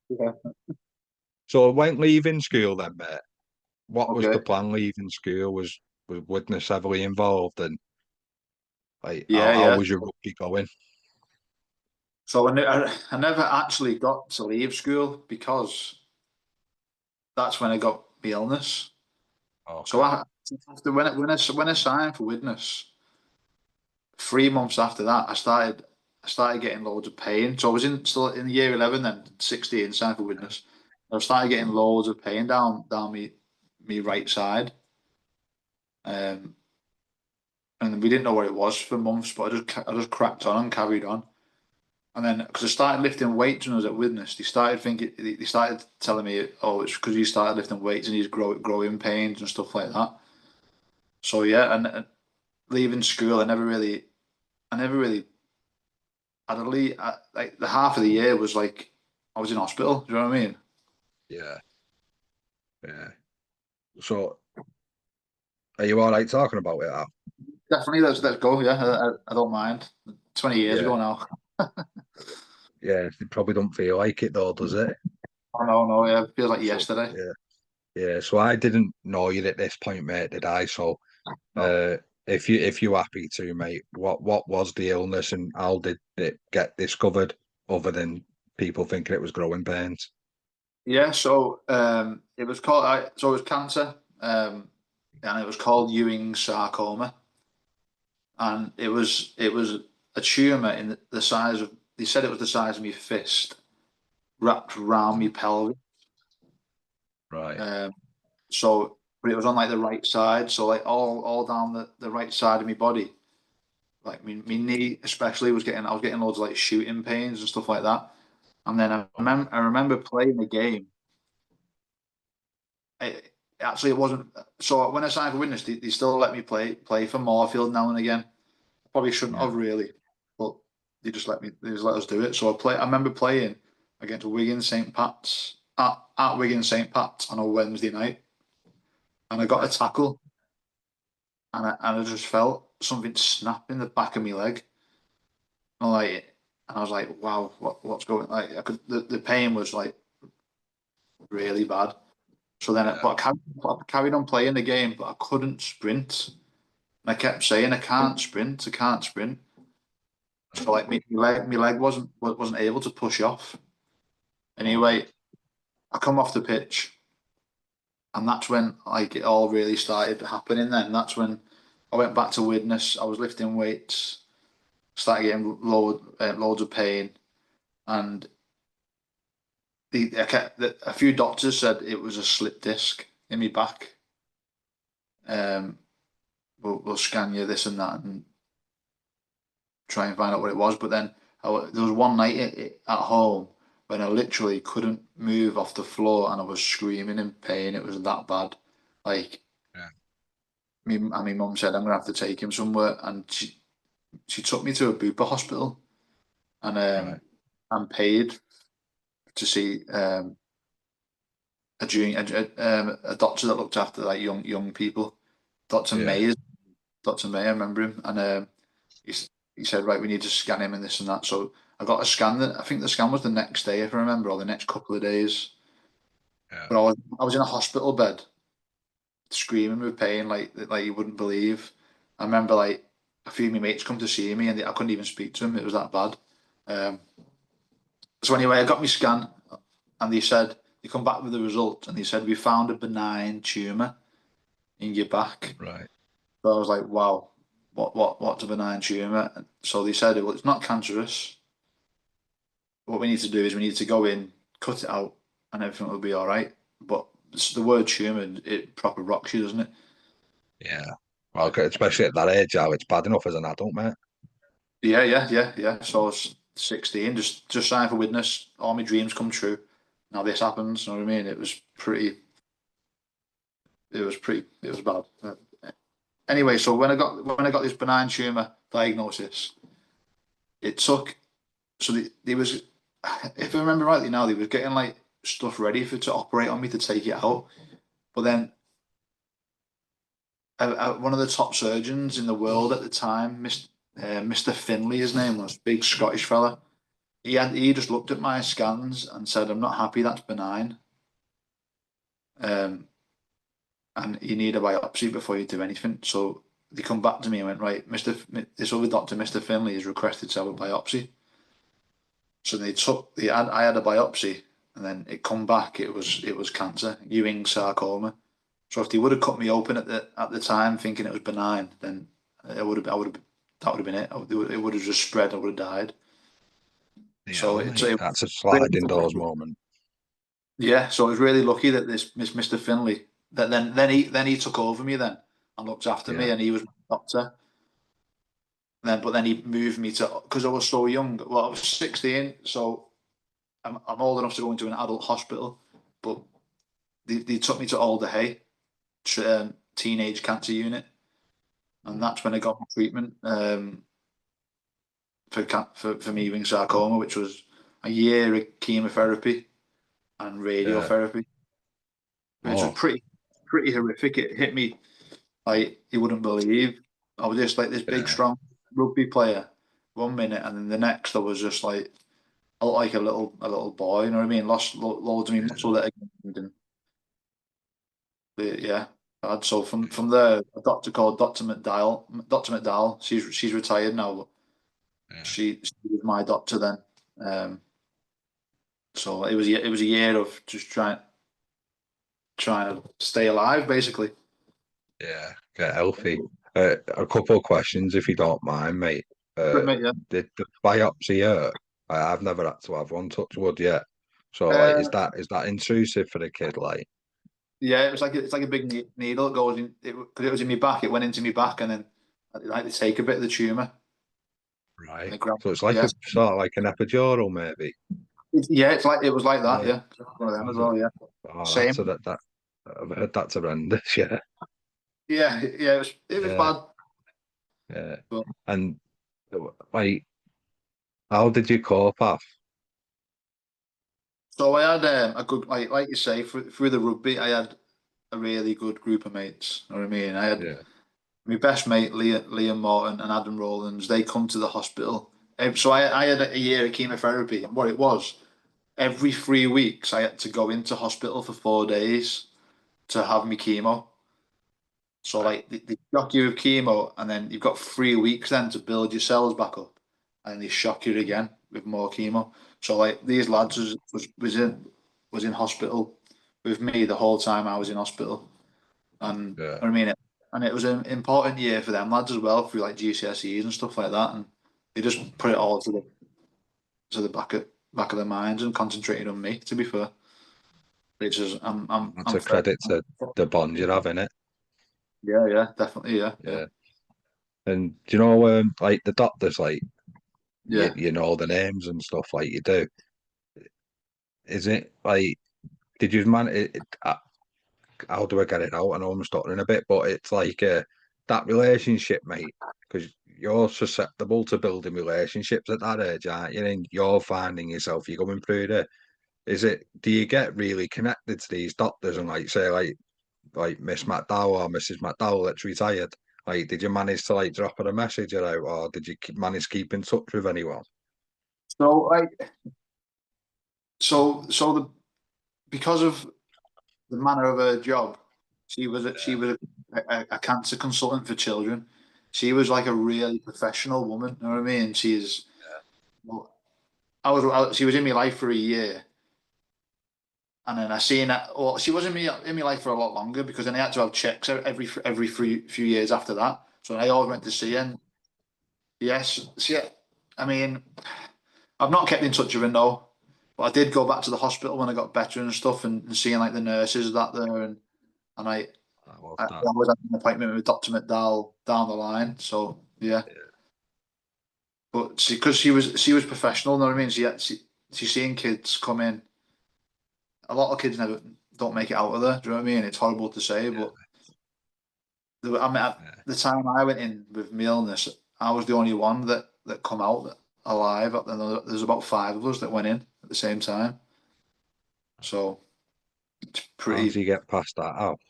Yeah. So when leaving school then, mate, what was the Okay. plan leaving school? Was Widnes heavily involved, and like Yeah, how yeah. was your rugby going? So I never actually got to leave school because that's when I got the illness. So Okay. I after when I signed for Widnes, 3 months after that, I started getting loads of pain. So I was still in year 11 then, 16, signed for Widnes. I started getting loads of pain down me right side. Um, and we didn't know what it was for months, but I just cracked on and carried on. And then because I started lifting weights when I was at Widnes, they started telling me, oh, it's because you started lifting weights and you growing pains and stuff like that. So yeah, and leaving school, I never really had a leave. Like the half of the year was like I was in hospital. Do you know what I mean? Yeah. Yeah. So are you all right talking about it? Al? Definitely, let's go. Yeah, I don't mind. 20 years Yeah. ago now. Yeah. It probably don't feel like it though, does it? I know, no, yeah, it feels like So yesterday. yeah. Yeah. So I didn't know you at this point, mate, did I? So No. if you're happy to, mate, what was the illness and how did it get discovered other than people thinking it was growing pains? Yeah, so it was called. So it was cancer, and it was called Ewing's sarcoma, and it was a tumor in the size of. They said it was the size of my fist, wrapped around my pelvis. Right. Um, so, but it was on like the right side, so like all down the right side of my body. Like my knee especially I was getting loads of like shooting pains and stuff like that. And then Okay. I remember playing the game. It, actually, it wasn't. So when I signed for Widnes, they still let me play for Moorfield now and again. Probably shouldn't Yeah. have really, but they just let us do it. So I remember playing against Wigan St Pat's at Wigan St Pat's on a Wednesday night, and I got a Right. tackle, and I just felt something snap in the back of my leg. And I was like, wow, what's going? Like, the pain was like really bad. So then, Yeah. I carried on playing the game, but I couldn't sprint. And I kept saying, I can't sprint, I can't sprint. So like my leg wasn't able to push off. Okay. Anyway, I come off the pitch, and that's when like it all really started happening. Then that's when I went back to Widnes. I was lifting weights, started getting loads of pain, and a few doctors said it was a slip disc in my back. Um, we'll scan you this and that and try and find out what it was. But then there was one night at home when I literally couldn't move off the floor and I was screaming in pain. It was that bad. Like Yeah. my mum said, I'm gonna have to take him somewhere, and she took me to a Bupa hospital and Right. paid to see a doctor that looked after like young people. Doctor Yeah. May, Doctor May, I remember him, and he he said, right, we need to scan him and this and that. So I got a scan. I think the scan was the next day, if I remember, or the next couple of days. Yeah. But I was in a hospital bed, screaming with pain, like you wouldn't believe. I remember like a few of my mates come to see me, and I couldn't even speak to them. It was that bad. Um, so anyway, I got my scan, and they come back with the result, and they said we found a benign tumor in your back. Right. So I was like, wow, what's a benign tumor? So they said, well, it's not cancerous. What we need to do is we need to go in, cut it out, and everything will be all right. But the word tumor, it proper rocks you, doesn't it? Yeah. Well, especially at that age, how it's bad enough as an adult, mate. Yeah, yeah, yeah, yeah. So I was 16, just signed for Widnes. All my dreams come true. Now this happens. You know what I mean? It was bad. Anyway, so when I got this benign tumor diagnosis, it took they was if I remember rightly now, they was getting like stuff ready to operate on me to take it out. But then one of the top surgeons in the world at the time, Mr. Finley, his name was, big Scottish fella. he just looked at my scans and said, "I'm not happy. That's benign. Um, and you need a biopsy before you do anything." So they come back to me and went, "Right, this other doctor, Mr. Finley, has requested to have a biopsy." So I had a biopsy, and then it come back. It was cancer, Ewing sarcoma. So if they would have cut me open at the time, thinking it was benign, then I would have that would have been it. It would have just spread. I would have died. So Yeah, mate. That's a sliding doors moment. yeah. So I was really lucky that this Mr. Finley that then he took over me then and looked after me, Yeah, and he was my doctor. But then he moved me to because I was so young. Well, I was 16, so I'm old enough to go into an adult hospital, but they took me to Alder Hay, teenage cancer unit, and that's when I got my treatment for Ewing sarcoma, which was a year of chemotherapy and yeah. radiotherapy, which was Oh, pretty horrific. It hit me like you wouldn't believe. I was just like this big, yeah. strong rugby player 1 minute, and then the next I was just like I looked like a little boy. You know what I mean? Lost loads of me muscle that I gained, and yeah. So from there, a doctor called Dr. McDowell. She's retired now, but Yeah. she was my doctor then. So it was a year of just trying to stay alive, basically. Yeah, get healthy. A couple of questions, if you don't mind, mate. But Uh, mate, yeah. did the biopsy hurt? I've never had to have one, touch wood yet. So, like, is Uh, that intrusive for the kid? Like, yeah, it's like a big needle. It goes in because it was in my back. It went into my back, and then like they take a bit of the tumor and right. they grab. So it's like Yeah, a sort of like an epidural, maybe. yeah. It was like that. Yeah, Yeah, one of them as was it? well. Yeah, Oh, that's same. that. I've heard that's horrendous. Yeah, Yeah, yeah. It was yeah, bad. yeah. But And like, how did you cope off? so I had a good like you say through the rugby. I had a really good group of mates. You know what I mean? I had Yeah, my best mate, Liam Morton and Adam Rowlands. They come to the hospital. So I had a year of chemotherapy, and what it was, every 3 weeks I had to go into hospital for 4 days to have me chemo. So right. like they shock you with chemo, and then you've got 3 weeks then to build your cells back up, and they shock you again with more chemo. So like these lads was in hospital with me the whole time I was in hospital, and Yeah, I mean it, and it was an important year for them lads as well through like GCSEs and stuff like that, and they just put it all to the back of their minds and concentrated on me. To be fair, which is that's I'm a fair. credit to the bond you have in it. Yeah, yeah, definitely, yeah, yeah, Yeah. And do you know, like the doctors, like yeah. you know the names and stuff like you do. Is it like did you man? How do I get it out? I know I'm stuttering a bit, but it's like that relationship, mate, because you're susceptible to building relationships at that age, aren't you? And you're finding yourself, you're going through the. Is it? Do you get really connected to these doctors and like say like Miss McDowell or Mrs. McDowell that's retired? Like, did you manage to like drop her a message or out, or did you manage to keep in touch with anyone? So like so the because of the manner of her job, she was a cancer consultant for children. She was like a really professional woman. You know what I mean? Well, she was in my life for a year, and then I seen that. Well, she was in my life for a lot longer because then I had to have checks every few years after that. So I always went to see her. And yes, I mean, I've not kept in touch with her, no, but I did go back to the hospital when I got better and stuff, and seeing like the nurses that there, and I love I that. always had an appointment with Dr. McDowell down the line. So yeah, but because she was professional, you know what I mean? She's seeing kids come in. A lot of kids never don't make it out of there. Do you know what I mean? It's horrible to say, Yeah, but I mean, at yeah. the time I went in with my illness, I was the only one that come out alive. And there's about five of us that went in at the same time. So it's How do pretty you get past that out?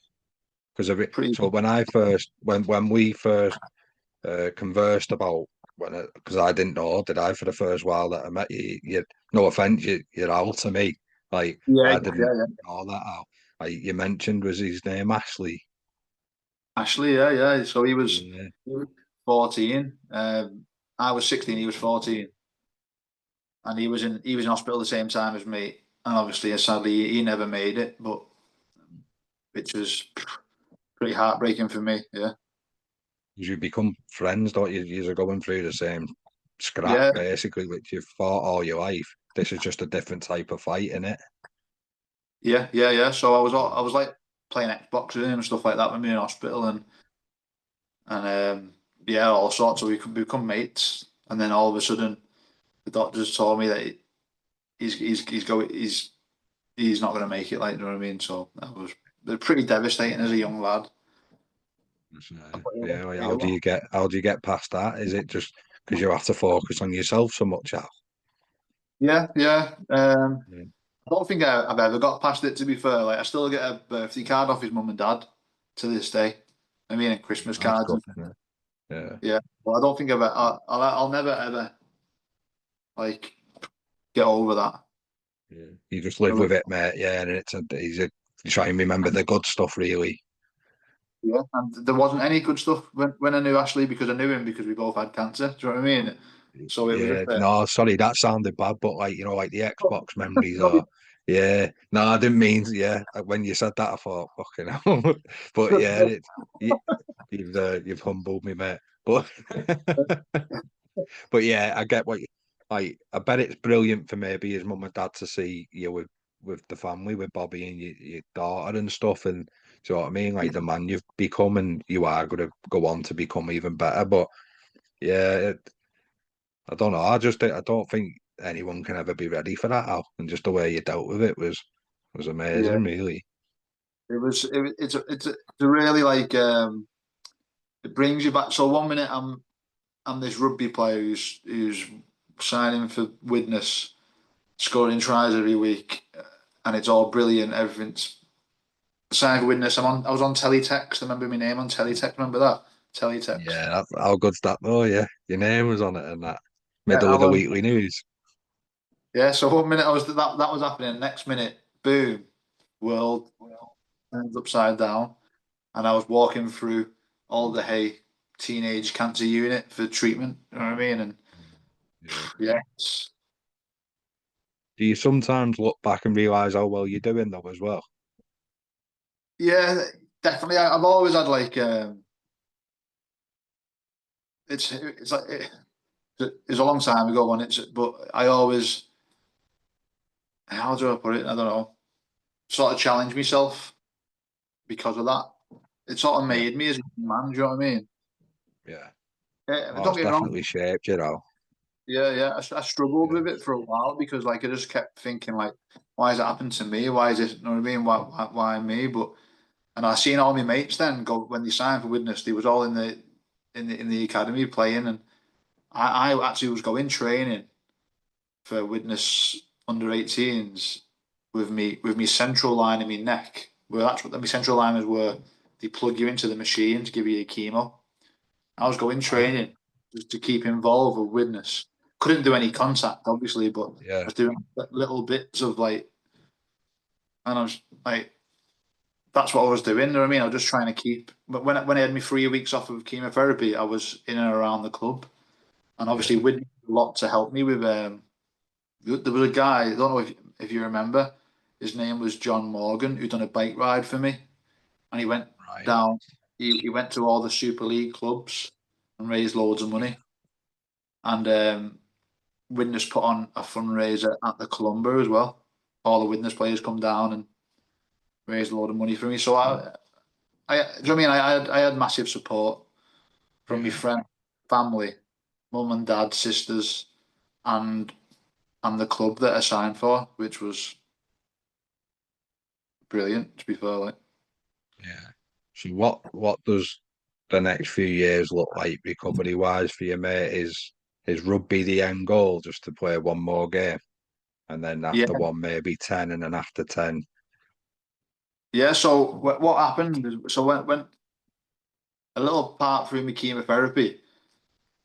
Because pretty. so when I first when we first conversed about because I didn't know, did I? For the first while that I met you, no offense, you're out to me. Like Yeah, I yeah, didn't yeah. know that out. Like you mentioned, was his name Ashley? Ashley, yeah, yeah. So Yeah. he was 14. I was 16, he was 14. And he was in hospital the same time as me. And obviously, sadly, he never made it, but which was pretty heartbreaking for me. Yeah. You become friends, don't you? You're going through the same scrap, Yeah, basically, which you've fought all your life. This is just a different type of fight, isn't it? yeah, yeah, yeah. So I was like playing Xbox with him and stuff like that when we were in hospital and yeah, all sorts. So we could become mates. And then all of a sudden, the doctors told me that he's not going to make it. Like, you know what I mean? So that was they're pretty devastating as a young lad. So, But yeah, like, yeah, how do you get past that? Is it just because you have to focus on yourself so much, Al? yeah, yeah. Yeah, I don't think I've ever got past it. To be fair, like I still get a birthday card off his mum and dad to this day. I mean, and Christmas that's cards good. and Yeah, yeah, yeah. Well, I don't think I'll never ever like get over that. yeah. You just live with it, mate. Yeah, and you try and remember the good stuff, really. Yeah, and there wasn't any good stuff when I knew Ashley because I knew him because we both had cancer. Do you know what I mean? So it was Yeah, just no, sorry, that sounded bad, but like like the Xbox memories no, are. Yeah, no, I didn't mean. Yeah, when you said that, I thought, fucking hell. But yeah, you, you've humbled me, mate. But but yeah, I get what you like. I bet it's brilliant for maybe his mum and dad to see you with the family, with Bobby and your daughter and stuff. And do you know what I mean? Like the man you've become, and you are going to go on to become even better. But yeah, I don't know. I don't think anyone can ever be ready for that, Al. And just the way you dealt with it was yeah, amazing, really. it's a really like it brings you back. So one minute I'm this rugby player who's signing for Widnes, scoring tries every week, and it's all brilliant. Everything's signing for Widnes. I was on teletext. I remember my name on teletext. Remember that teletext? Yeah, how good's that though? Yeah, your name was on it and that Yeah, middle I of the was. weekly news. Yeah, so one minute that was happening. Next minute, boom, world turns upside down, and I was walking through all the hay teenage cancer unit for treatment. You know what I mean? And Yeah. yeah, Do you sometimes look back and realise how well you're doing though as well? yeah, definitely. I've always had like it's like it's a long time ago when it's but I always how do I put it? I don't know. Sort of challenge myself because of that. It sort of Yeah, made me as a man. Do you know what I mean? yeah. Oh, Don't it's get me wrong. definitely shaped, you know. Yeah, yeah. I struggled Yeah, with it for a while because like I just kept thinking like, why has it happened to me? Why is it? You know what I mean? Why me? But and I seen all my mates then go when they signed for Widnes. They was all in the academy playing, and I actually was going training for Widnes under 18s with me central line in my neck. Well, that's what my central line is where they plug you into the machine to give you a chemo. I was going right. training just to keep involved with Widnes. Couldn't do any contact, obviously, but I Yeah, was doing little bits of like, and I was like, that's what I was doing. You know what I mean? I was just trying to keep. But when I had me 3 weeks off of chemotherapy, I was in and around the club, and yeah, obviously Widnes did a lot to help me with. There was a guy. I don't know if you remember. His name was John Morgan, who done a bike ride for me, and he went right. down. He went to all the Super League clubs and raised loads of money. And Widnes put on a fundraiser at the Columba as well. All the Widnes players come down and raise a load of money for me. So do you know what I mean? I had massive support from my Yeah, friend, family, mum and dad, sisters, and the club that I signed for, which was brilliant. To be fair, like yeah. So what does the next few years look like recovery wise for you, mate? Is rugby the end goal just to play one more game? And then yeah, after one, maybe 10, and then after 10. yeah. So what happened? So when a little part through my chemotherapy.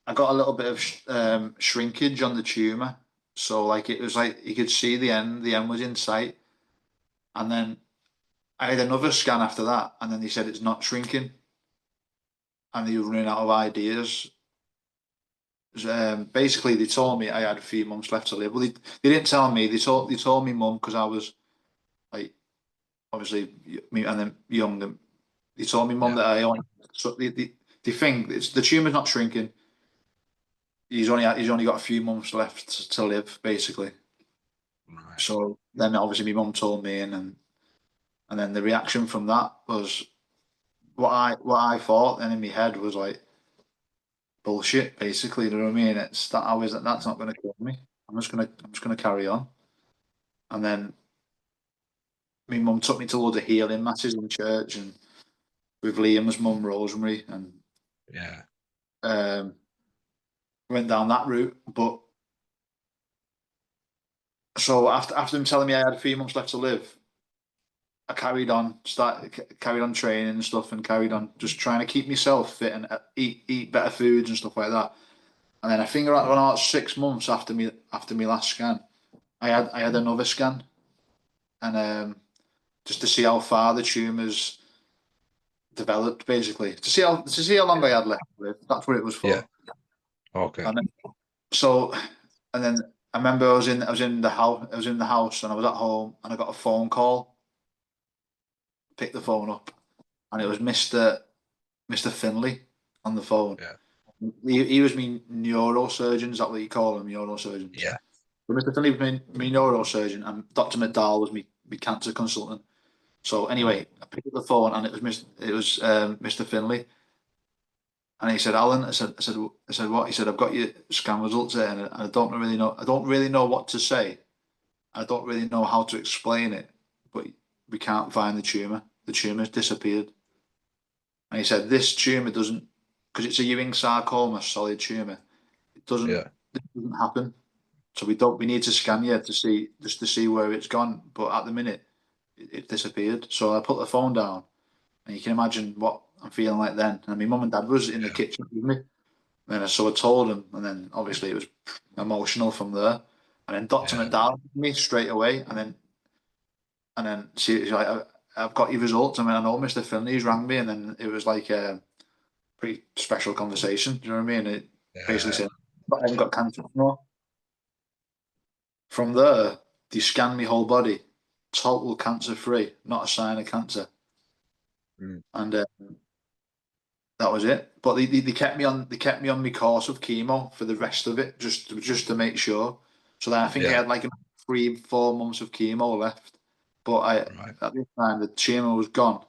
I got a little bit of shrinkage on the tumor. So like it was like you could see the end was in sight. And then I had another scan after that, and then they said it's not shrinking, and they were running out of ideas. Basically, they told me I had a few months left to live. Well, they didn't tell me. They told me mum because I was like obviously me and then young. They told me mum Yeah. that I only so the thing it's the tumor's not shrinking. He's only got a few months left to live, basically. Right. So then obviously my mum told me, and then the reaction from that was what I thought, and in my head was like bullshit, basically. You know what I mean? It's that I was that's not going to kill me. I'm just gonna carry on. And then my mum took me to loads of healing masses in church, and with Liam's mum Rosemary, and Yeah. um, went down that route. But so after him telling me I had a few months left to live, I carried on training and stuff, and carried on just trying to keep myself fit and eat better foods and stuff like that. And then I think around about 6 months after me last scan, I had another scan, and just to see how far the tumours developed, basically to see how long I had left to live. That's what it was Yeah. for. Okay. And then, so, and then I remember I was in the house and I was at home and I got a phone call. Picked the phone up and it was Mister Finley on the phone. Yeah. He was my neurosurgeon. Is that what you call them, neurosurgeons? Yeah. But Mr. Finley was my neurosurgeon and Dr. McDowell was my cancer consultant. So Right. anyway, I picked up the phone and it was Mr. Finley, and he said, "Alan," I said, "What?" He said, "I've got your scan results there, and I don't really know what to say. I don't really know how to explain it, but we can't find the tumor. The tumor's disappeared." And he said, "This tumor doesn't, because it's a Ewing sarcoma, solid tumor. It doesn't, Yeah. it doesn't happen. So we need to scan you just to see where it's gone. But at the minute, it disappeared." So I put the phone down, and you can imagine what I'm feeling like then. And my mum and dad was in the Yeah. kitchen with me. And so I told him, and then obviously it was emotional from there. And then Dr. Yeah. McDowell me straight away, and then she's like, "I've got your results." I mean, I know Mr. Finley's rang me, and then it was like a pretty special conversation. Do you know what I mean? It basically Yeah. said, "But I haven't got cancer anymore." From there, they scanned my whole body, total cancer free, not a sign of cancer, Mm. and that was it. But they kept me on my course of chemo for the rest of it, just to make sure. So then I think I Yeah. had like 3 4 months of chemo left, but I Right. at this time the tumor was gone.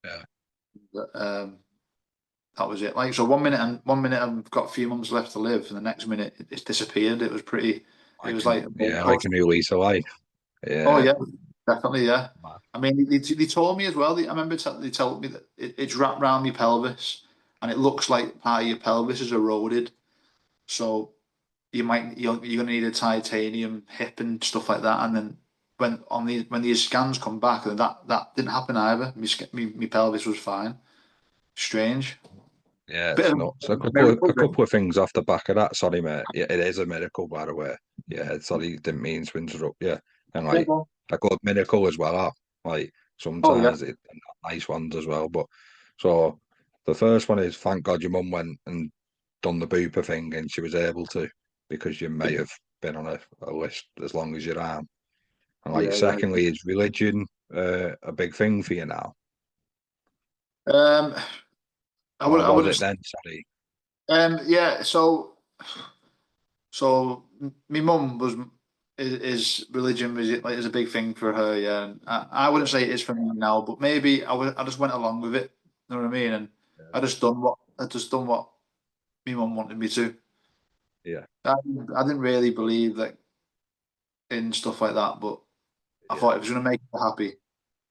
Yeah. Um, that was it. Like so, one minute I've got a few months left to live, and the next minute it's disappeared. It was pretty. It was like a roller Like a coaster. new lease of life. Oh Yeah. yeah, definitely yeah. Man. I mean, they told me as well. I remember they told me that it's wrapped around your pelvis, and it looks like part of your pelvis is eroded. So you're gonna need a titanium hip and stuff like that. And then when these scans come back, then that didn't happen either. My pelvis was fine. Strange. Yeah, Bit it's of nuts. a miracle, A really. couple of things off the back of that. Sorry, mate. Yeah, it is a miracle, by the way. Yeah, sorry, didn't mean to interrupt you. And Yeah, like well, a good miracle as well. Like oh yeah, sometimes it nice ones as well. But so the first one is thank God your mum went and done the booper thing and she was able to because you may have been on a list as long as your arm. And like yeah, yeah. secondly, is religion a big thing for you now? Um, I would Or I was wouldn't. it then? Sorry. Yeah. So my mum is religion is a big thing for her. Yeah, and I wouldn't Yeah, say it is for me now, but maybe I just went along with it. You know what I mean? And yeah, I just done what my mum wanted me to. yeah, I didn't really believe that in stuff like that, but I yeah. thought if it's gonna make her happy,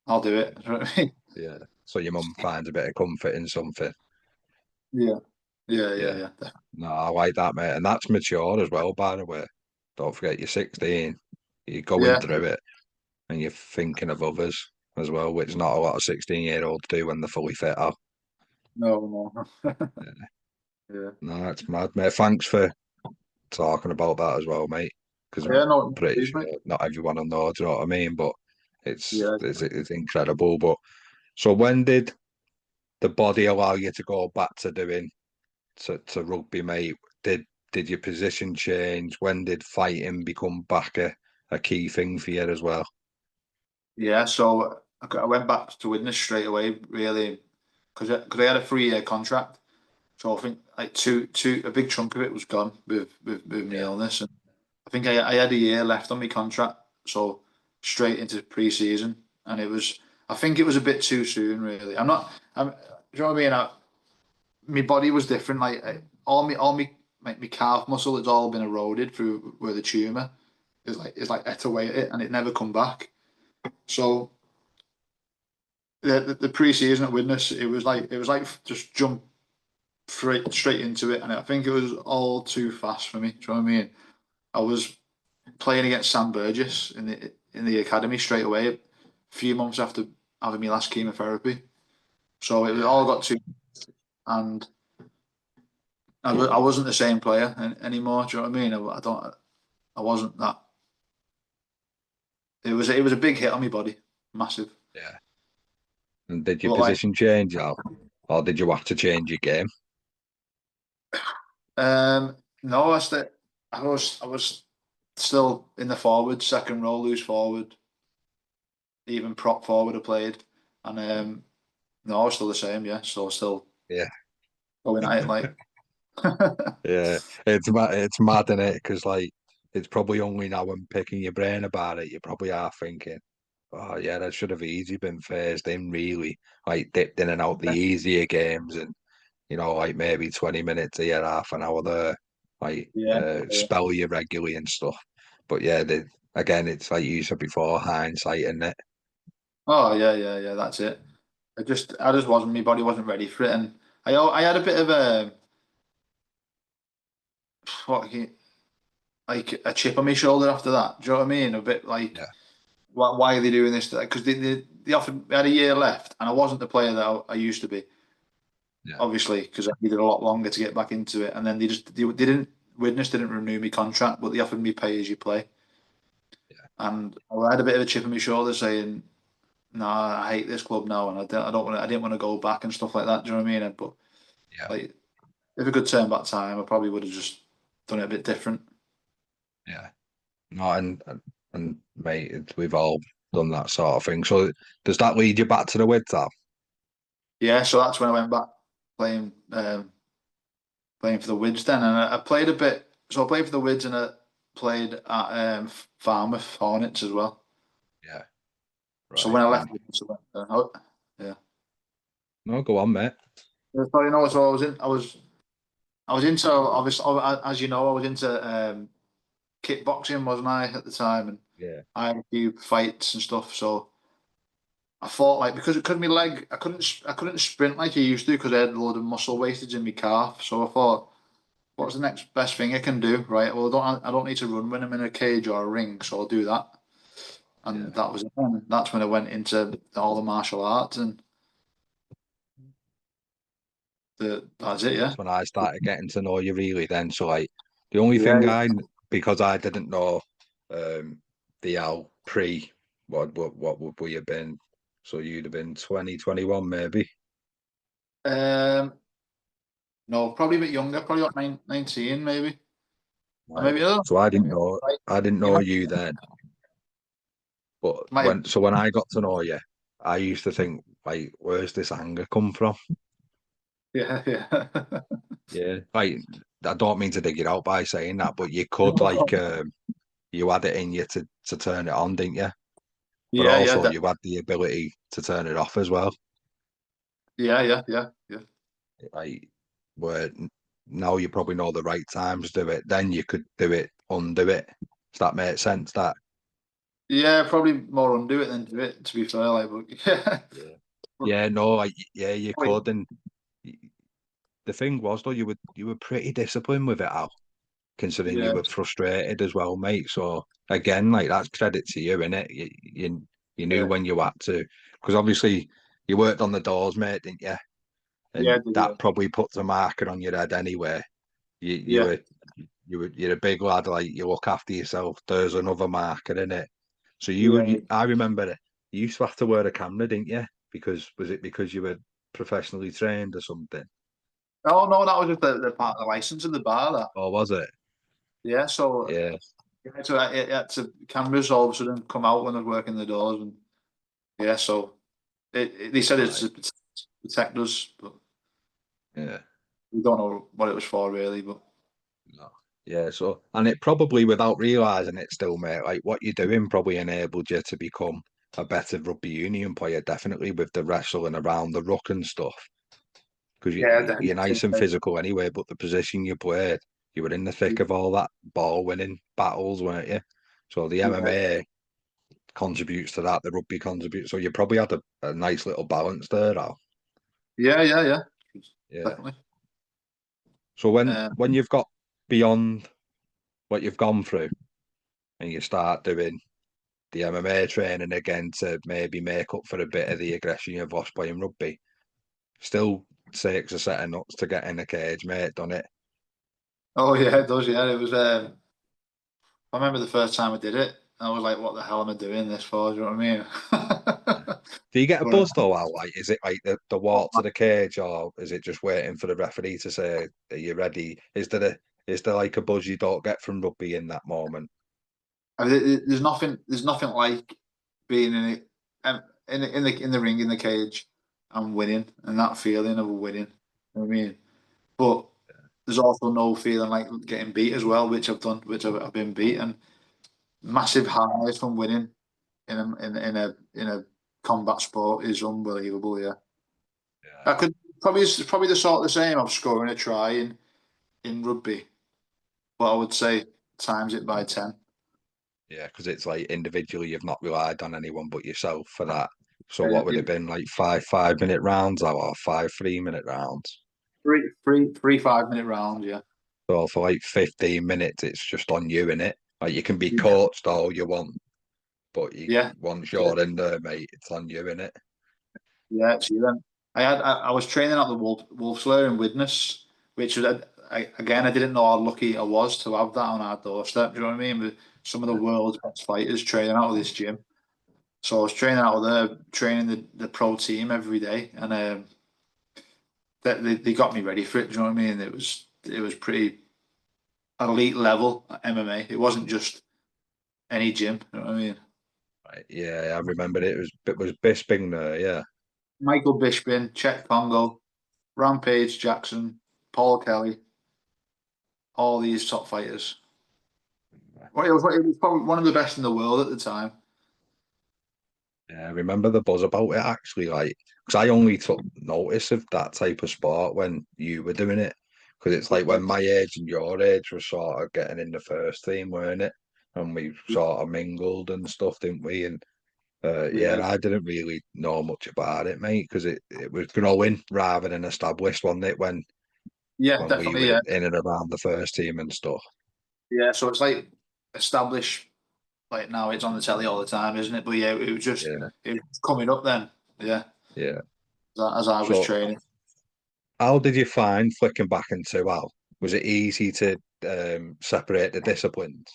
I'll do it. You know what I mean? Yeah. So your mum finds a bit of comfort in something. Yeah, yeah, yeah, Yeah. yeah. No, I like that, mate. And that's mature as well, by the way. Don't forget you're 16. You're going Yeah, through it and you're thinking of others as well, which not a lot of 16-year-olds do when they're fully fit up. no, no. Yeah. Yeah. No, it's mad, mate. Thanks for talking about that as well, mate. Because I'm Yeah, no, pretty please, sure mate. not everyone will know. Do you know what I mean? But Yeah. it's incredible. But so when did the body allow you to go back to doing to rugby, mate? Did your position change? When did fighting become back a key thing for you as well? Yeah, so I went back to Widnes straight away, really, because I had a 3 year contract. So I think like a big chunk of it was gone with my Yeah, illness, and I think I had a year left on my contract, so straight into pre-season, and I think it was a bit too soon, really. Do you know what I mean? My body was different. My calf muscle has all been eroded through where the tumor is ate away at it, and it never come back. So the pre-season at Widnes, it was like just jump straight into it, and I think it was all too fast for me. Do you know what I mean? I was playing against Sam Burgess in the academy straight away, a few months after having my last chemotherapy. So it was yeah, all got too, and I wasn't the same player anymore. Do you know what I mean? I don't, I wasn't that. It was a big hit on my body, massive. yeah. And did your But like, position change out, or did you have to change your game? no, I was still in the forward, second row, loose forward, even prop forward I played, and no, I was still the same. Yeah, so still Yeah, going at it like. yeah. It's mad in it because like it's probably only now when picking your brain about it, you probably are thinking, oh yeah, that should have easy been phased in really, like dipped in and out the easier games and like maybe 20 minutes here, half an hour there, like Yeah, yeah. spell you regularly and stuff. But yeah, again, it's like you said before, hindsight, isn't it? Oh yeah, yeah, yeah. That's it. I just wasn't. My body wasn't ready for it, and I had a bit of a what like a chip on my shoulder after that. Do you know what I mean? A bit like, Yeah, why are they doing this? Because they offered they had a year left, and I wasn't the player that I used to be. yeah, Obviously, because I needed a lot longer to get back into it, and then they didn't. Widnes didn't renew my contract, but they offered me pay as you play, yeah, and I had a bit of a chip on my shoulder saying, "No, I hate this club now, and I don't want. I didn't want to go back and stuff like that." Do you know what I mean? But yeah, like, if I could turn back time, I probably would have just done it a bit different. yeah. No, and mate, we've all done that sort of thing. So does that lead you back to the Wids, Al? Yeah, so that's when I went back playing playing for the Wids then, and I played a bit. So I played for the Wids and I played at Falmouth Hornets as well. Yeah, So right. when I left, And Wids, I went yeah. no, go on, mate. So so I was into obviously, as you know, I was into kickboxing, wasn't I, at the time, and Yeah, I had a few fights and stuff. So I thought like because my leg, I couldn't sprint like I used to because I had a load of muscle wastage in my calf. So I thought, what's the next best thing I can do? Right. Well, I don't need to run when I'm in a cage or a ring, so I'll do that. And yeah. that was it. And that's when I went into all the martial arts, and that's it. And Yeah. that's when I started getting to know you really then. So like the only Yeah. thing because I didn't know um the Al pre what would we have been? So you'd have been 2021 maybe. No, probably a bit younger, probably like 19, maybe. Or Right. maybe I don't So know. Like, I didn't you know might, you then. But might have, when I got to know you, I used to think, like, where's this anger come from? yeah, yeah. Yeah. Like I don't mean to dig it out by saying that, but you could like you had it in you to turn it on, didn't you? But Yeah, yeah, also you had the ability to turn it off as well. yeah, yeah, yeah, yeah. Like where now you probably know the right times to do it, then you could do it, undo it. Does that make sense? That Yeah, probably more undo it than do it, to be fair. Like, but yeah. yeah, yeah, no, like yeah, you Wait, could. And the thing was though, you were pretty disciplined with it, Al, considering you yeah, were frustrated as well, mate. So again, like that's credit to you, innit? You knew yeah, when you had to, because obviously you worked on the doors, mate, didn't you? Yeah, and that probably puts a marker on your head anyway. You you yeah, were you're a big lad, like you look after yourself. There's another marker in it. So yeah. I remember it. You used to have to wear a camera, didn't you? Because was it because you were professionally trained or something? Oh no, that was just the part of the license of the bar. That Or was it? yeah. So Yeah, yeah, so it had to cameras all of a sudden come out when I was working the doors, and yeah. So they said it's right. to protect us, but Yeah. we don't know what it was for really. But No. Yeah, so and it probably without realizing it still, mate, like what you're doing probably enabled you to become a better rugby union player, definitely with the wrestling around the ruck and stuff. Because yeah, you're definitely. nice and physical anyway, but the position you played, you were in the thick of all that ball winning battles, weren't you? So the Yeah, MMA contributes to that, the rugby contributes. So you probably had a nice little balance there, Al. yeah, Yeah. definitely. So Um, when you've got beyond what you've gone through and you start doing the MMA training again to maybe make up for a bit of the aggression you've lost playing rugby. Still takes a set of nuts to get in a cage, mate, done it? oh yeah, it does. Yeah, it was. I remember the first time I did it. I was like, "What the hell am I doing this for?" Do you know what I mean? Do you get a But buzz though, Al? Like, is it like the walk to the cage, or is it just waiting for the referee to say, "Are you ready?" Is there like a buzz you don't get from rugby in that moment? I mean, there's nothing like being in it, in the ring in the cage and winning and that feeling of winning. You know what I mean? But there's also no feeling like getting beat as well, which I've done, which I've been beat, and massive highs from winning in a combat sport is unbelievable. Yeah, Yeah, I could probably it's probably the sort of the same of scoring a try in rugby, but I would say times it by 10. yeah, because it's like individually you've not relied on anyone but yourself for that. So Uh, what would it been like 5 5 minute rounds or 5 3 minute rounds? three 5 minute rounds. Yeah. So for like 15 minutes, it's just on you in it. Like you can be Yeah. coached all you want, but Yeah. once Yeah. you're in there, mate, it's on you in it. Yeah. See then, I was training at the Wolf Lair in Widnes, which was again I didn't know how lucky I was to have that on our doorstep. Do you know what I mean? With some of the world's best fighters training out of this gym. So I was training out of there, training the pro team every day, and they got me ready for it. Do you know what I mean? It was pretty elite level MMA. It wasn't just any gym. You know what I mean? Right. Yeah, I remember it was Bisping there. Yeah, Michael Bisping, Chet Congo, Rampage Jackson, Paul Kelly, all these top fighters. Well, it was probably one of the best in the world at the time. yeah. I remember the buzz about it actually. Like, because I only took notice of that type of sport when you were doing it. Because it's like when my age and your age were sort of getting in the first team, weren't it? And we sort of mingled and stuff, didn't we? And Yeah, yeah, I didn't really know much about it, mate, because it was growing rather than established, wasn't it? yeah, When we definitely, were yeah, in and around the first team and stuff. yeah. So it's like established, like now it's on the telly all the time, isn't it? But yeah, Yeah, it was coming up then. Yeah, yeah. as I was So, training. how did you find flicking back into Al? Was it easy to separate the disciplines,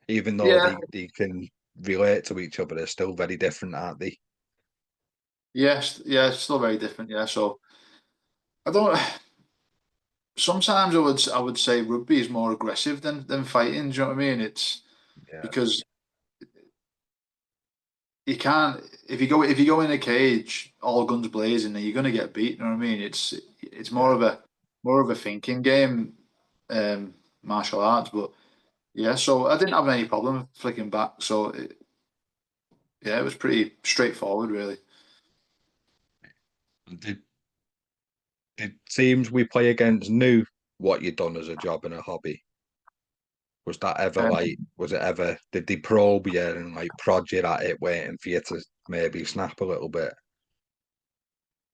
even though Yeah, they can relate to each other? They're still very different, aren't they? yes, yeah, it's still very different. Yeah, so I don't. Sometimes I would say rugby is more aggressive than fighting. Do you know what I mean? It's Yeah, because you can't if you go in a cage all guns blazing, then you're gonna get beat. You know what I mean? It's yeah. more of a thinking game, martial arts. But yeah, so I didn't have any problem flicking back. So yeah, it was pretty straightforward, really. Did teams we play against knew what you'd done as a job and a hobby? Was that ever Um, like, was it ever, did they probe you and like prod you at it, waiting for you to maybe snap a little bit?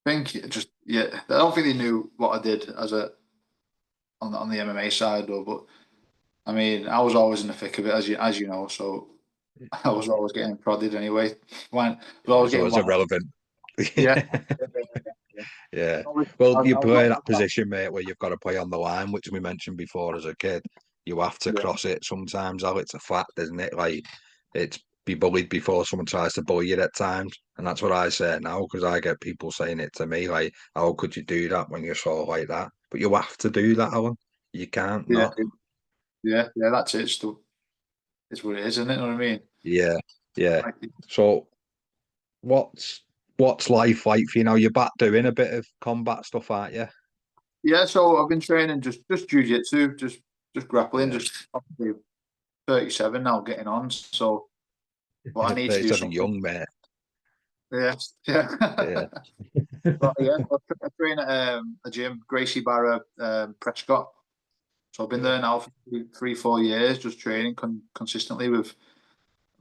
I think just yeah, I don't think they knew what I did as a on the MMA side though. But I mean, I was always in the thick of it, as you know. So I was always getting prodded anyway. When I was Yeah, always so getting it's one. irrelevant. Yeah, Yeah. Always, Well, I've you play got that position, mate, where you've got to play on the line, which we mentioned before as a kid. You have to yeah, cross it sometimes. Al, it's a fact, isn't it? Like, it's be bullied before someone tries to bully you at times. And that's what I say now, because I get people saying it to me, like, how could you do that when you're sort of like that? But you have to do that, Alan. You can't yeah, not. yeah. That's it. It's what it is, isn't it? You know what I mean? Yeah, yeah. Like, So what's what's life like for you now? You're back doing a bit of combat stuff, aren't you? yeah, so I've been training just jujitsu, just grappling, Yeah. just obviously 37 now, getting on. So, but I need to do 37 something. young, mate. Yeah, yeah. Yeah. But yeah, I train at a gym, Gracie Barra, Prescott. So I've been Yeah. there now for 3, 4 years, just training consistently with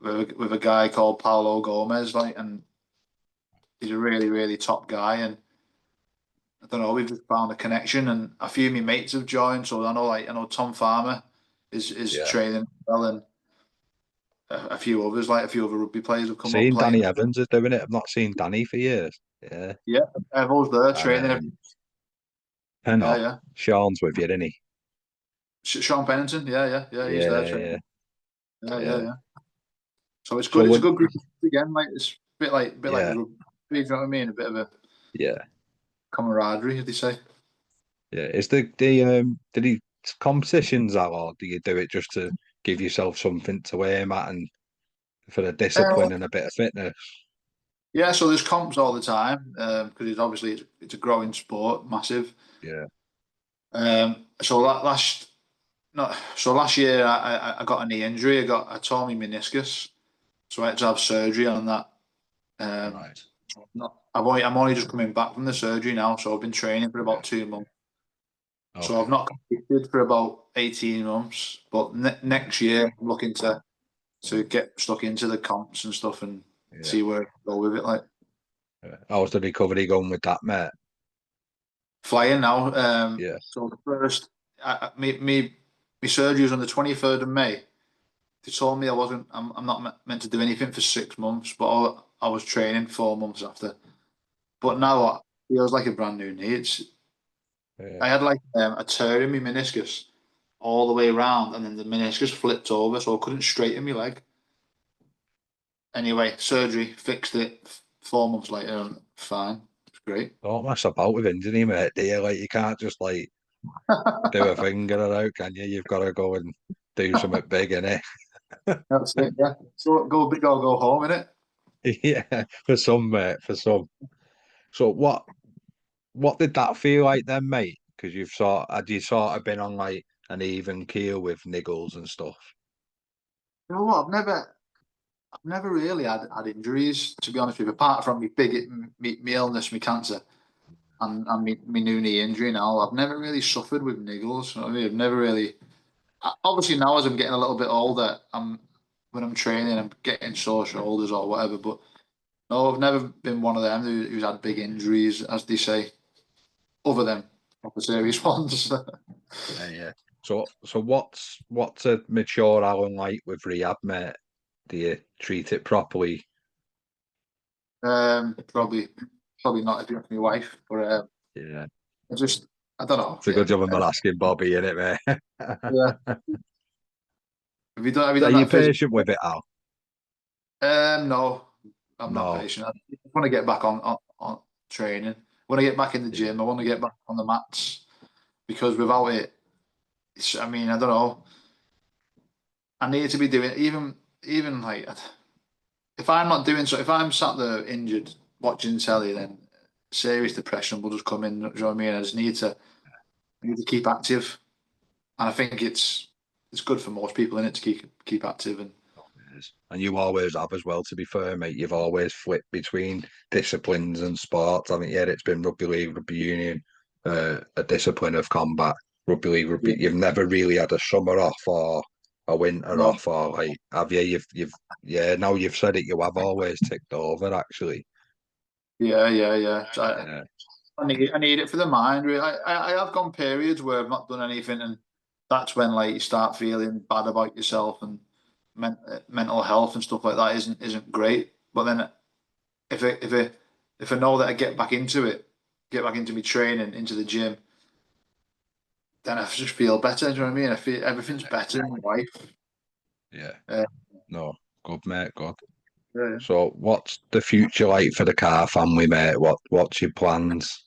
a guy called Paulo Gomez, like, and he's a really top guy. And I don't know, we've just found a connection, and a few of my mates have joined. So I know Tom Farmer is Yeah. training well, and a few others, like a few other rugby players have come up Seen playing. Danny Evans is doing it. I've not seen Danny for years. Yeah. Yeah, everyone's there And training. and Yeah, oh, yeah. Sean's with you, didn't he? Sean Pennington, yeah, he's there Yeah, training. yeah, Yeah. yeah. So it's So good. It's a when good group again. Like it's a bit like yeah, rugby. You know what I mean? A bit of a yeah, camaraderie, as they say. yeah. Is the did he competitions that or do you do it just to give yourself something to aim at and for the Uh, discipline and a bit of fitness? yeah, so there's comps all the time because it's a growing sport, massive. Yeah, So that last year I got a knee injury. I tore my meniscus, so I had to have surgery on that. Um, right. I'm only just coming back from the surgery now, so I've been training for Yeah. about 2 months. So I've Okay. not competed for about 18 months, but Yeah, next year I'm looking to get stuck into the comps and stuff and yeah, see where I go with it. Like yeah. How's the recovery going with that, mate? flying now. Yeah, So the first, me surgery was on the 23rd of May. They told me I'm not meant to do anything for 6 months, but I was training 4 months after. But right. now it feels like a brand new knee. Yeah. I had like a tear in my meniscus all the way around, and then the meniscus flipped over, so I couldn't straighten my leg. Anyway, surgery fixed it. 4 months later, and fine. It's great. Don't mess about with injury, mate. Do you? Like you can't just like do a finger it out, can you? You've got to go and do something big, innit? That's it. Yeah. So go big or go home, innit? Yeah, for some, mate, for some. So what did that feel like then, mate? Because had you sort of been on like an even keel with niggles and stuff? You know what? I've never really had injuries, to be honest with you, apart from me illness, my cancer, and me new knee injury. Now I've never really suffered with niggles. You know what I mean? I've never really. Obviously, now as I'm getting a little bit older, when I'm training, I'm getting sore shoulders or whatever. But no, I've never been one of them who's had big injuries, as they say, other than proper serious ones. Yeah, yeah. So what's a mature Alan like with rehab, mate? Do you treat it properly? Probably not if you're my wife, but Yeah. I just I don't know. It's a Yeah, good job I'm not asking Bobby, innit, mate? yeah. Have you Are done you that physio? patient with it, Al? No, I'm not No. patient. I just want to get back on training. When I get back in the Yeah. gym, I want to get back on the mats because without it, I mean, I don't know. I need to be doing even like if I'm not doing so. If I'm sat there injured watching telly, then serious depression will just come in. Do you know what I mean? I need to keep active, and I think it's good for most people in it to keep active and Yes. And you always have as well, to be fair, mate. You've always flipped between disciplines and sports. I mean, yeah, it's been rugby league, rugby union, a discipline of combat, rugby league, yeah, rugby. You've never really had a summer off or a winter no, off or like, have you? Yeah, now you've said it, you have always ticked over, actually. yeah. So Yeah, I need it for the mind. Really, I have gone periods where I've not done anything, and that's when like you start feeling bad about yourself and mental health and stuff like that isn't great. But then if I know that I get back into it, get back into my training, into the gym, then I just feel better. Do you know what I mean? I feel everything's better in my life. Yeah. Uh, No, good, mate, good. yeah. So, what's the future like for the Carr family, mate? What's your plans?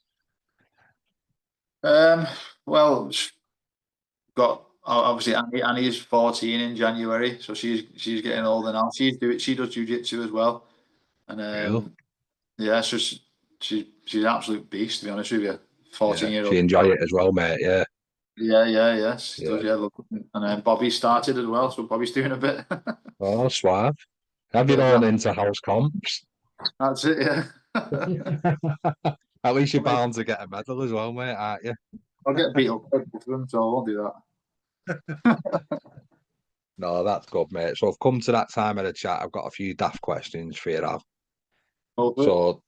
Um, well, got obviously Annie's 14 in January, so she's getting older now. She does jujitsu as well, and Cool. yeah, so she's an absolute beast, to be honest with you. Yeah, 14-year she old enjoy girl. it as well, mate. Yeah, Yeah, she does. yeah. Yeah, look, and then Bobby started as well, so Bobby's doing a bit. Oh, suave. Have you Yeah, gone into house comps? that's it. Yeah, At least you're I'll make- bound to get a medal as well, mate, aren't you? I'll get beat up by both of them, so I won't do that. No, that's good, mate. So I've come to that time of the chat. I've got a few daft questions for you, Rav. Over it. So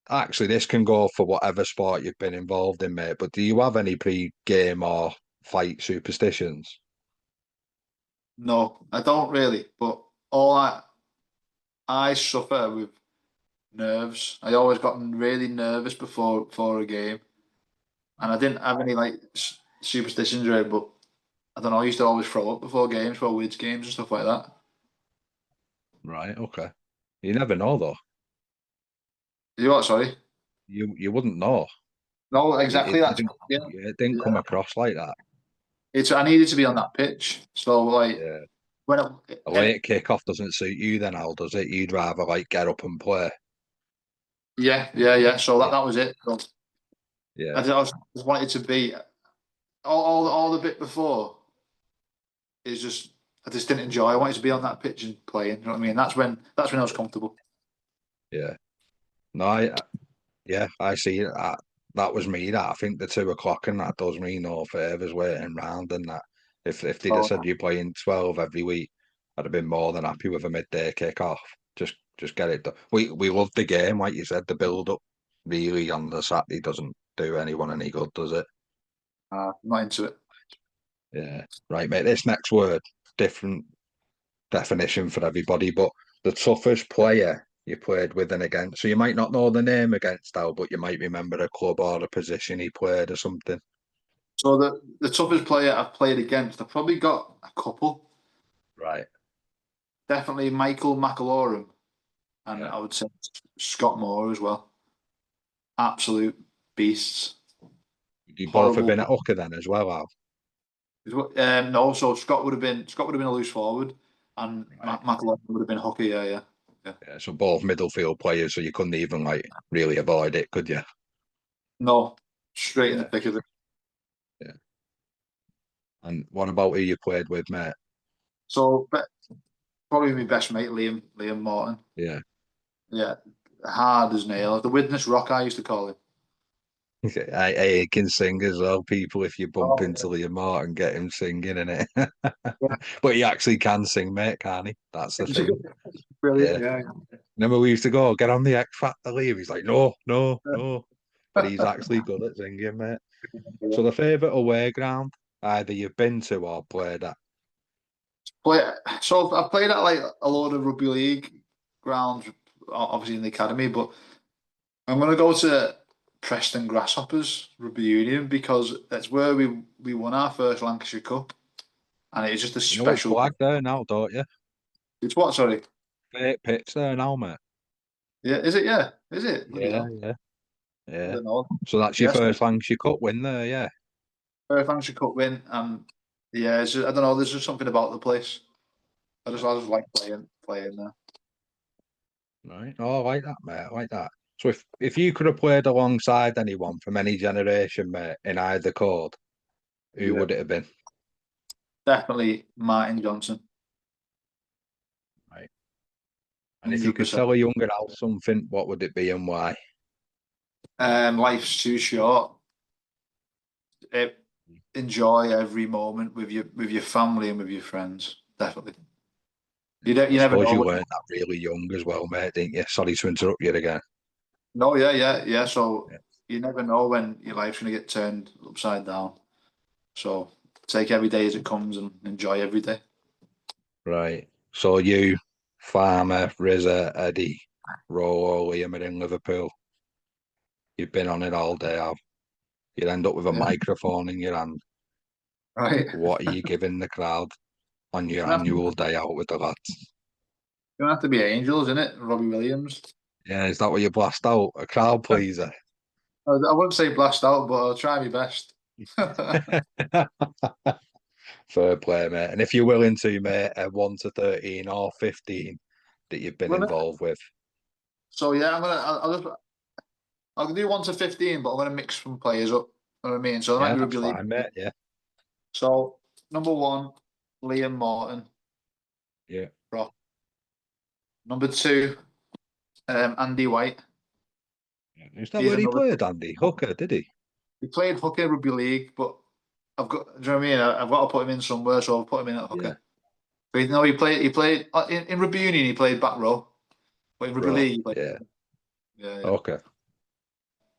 actually, this can go for whatever sport you've been involved in, mate. But do you have any pre-game or fight superstitions? No, I don't really. But all I suffer with nerves. I always got really nervous before a game, and I didn't have any like superstitions really. But I don't know. I used to always throw up before games, for Wids games and stuff like that. Right, okay. You never know though. You what? Sorry. You wouldn't know. No, exactly. It That's didn't yeah, it didn't come yeah. across like that. It's I needed to be on that pitch. So like Yeah. when A and late kick-off doesn't suit you then, Al, does it? You'd rather like get up and play. yeah. So Yeah. that was it. So Yeah. just wanted to be all the bit before is just I just didn't enjoy. I wanted to be on that pitch and playing. You know what I mean? That's when I was comfortable. Yeah. No, yeah, I see it. That was me. That I think the 2 o'clock and that does me no favours waiting round and that. If they'd have So said you're playing 12 every week, I'd have been more than happy with a midday kick off. Just get it done. We love the game, like you said. The build up really on the Saturday doesn't do anyone any good, does it? I'm not into it. Yeah. Right, mate. This next word, different definition for everybody, but the toughest player you played with and against. So you might not know the name against Al, but you might remember the club or the position he played or something. So the toughest player I've played against, I've probably got a couple. Right. Definitely Michael McAlorum, and Yeah. I would say Scott Moore as well. Absolute beasts. You both have Horrible. been at Hooker then as well, Al. No, so Scott would have been a loose forward, and Right. McAlorum would have been hooker. Yeah. Yeah. So both middle field players, so you couldn't even like really avoid it, could you? No, straight in the Yeah. thick of it. Yeah. And what about who you played with, mate? So probably my best mate, Liam Morton. Yeah. Yeah, hard as nails. The Widnes Rock, I used to call him. I can sing as well, people. If you bump Oh, into Liam Martin, get him singing in it. yeah. But he actually can sing, mate, can't he? That's the thing. Brilliant. Yeah. Yeah. Remember, we used to go get on the X Factor leave. He's like, no, no, no. But he's actually good at singing, mate. Yeah. So the favourite away ground, either you've been to or played at. Play, so I've played at like a load of rugby league grounds, obviously in the academy, but I'm gonna go to Preston Grasshoppers Rugby Union because that's where we won our first Lancashire Cup, and it's just a You know it's special. flag there now, don't you? It's what? Sorry. Fake pitch there now, mate. Yeah. Is it? Yeah. Is it? Bloody Yeah, hell. yeah, I yeah. don't know. So that's your Yes. first Lancashire Cup win there, yeah. First Lancashire Cup win, and yeah, I don't know. There's just something about the place. I just like playing there. Right. Oh, I like that, mate. I like that. So if you could have played alongside anyone from any generation, mate, in either code, who Yeah. would it have been? Definitely Martin Johnson. Right. And if you could 100%. tell a younger Al something, what would it be and why? Life's too short. It, enjoy every moment with your family and with your friends. Definitely. I You never suppose know you what. weren't that really young as well, mate, didn't you? Sorry to interrupt you again. No, yeah. So Yeah. you never know when your life's gonna get turned upside down. So take every day as it comes and enjoy every day. Right. So you, Farmer, Rizza, Eddie, Rollo, Liam are in Liverpool. you've been on it all day. You'd end up with a Yeah. microphone in your hand. Right. What are you giving the crowd on your annual day out with the lads? Gonna have to be Angels, isn't it? Robbie Williams. Yeah, is that what you blast out? A crowd pleaser. I wouldn't say blast out, but I'll try my best. Fair play, mate. And if you're willing to, mate, a 1 to 13 or 15 that you've been involved with. So yeah, I'll do 1 to 15, but I'm gonna mix some players up. You know what I mean? So there might Yeah, be that's rugby league. fine, mate. Yeah. So number one, Liam Morton, Yeah. Rock. Number two, Andy White. Is that He's where he another. played, Andy? Hooker, did he? He played hooker rugby league, but do you know what I mean? I've got to put him in somewhere, so I'll put him in at Yeah. hooker. But no, he played in rugby union. He played back row, but in rugby Bro. league, he played. Yeah. Yeah, yeah. Okay.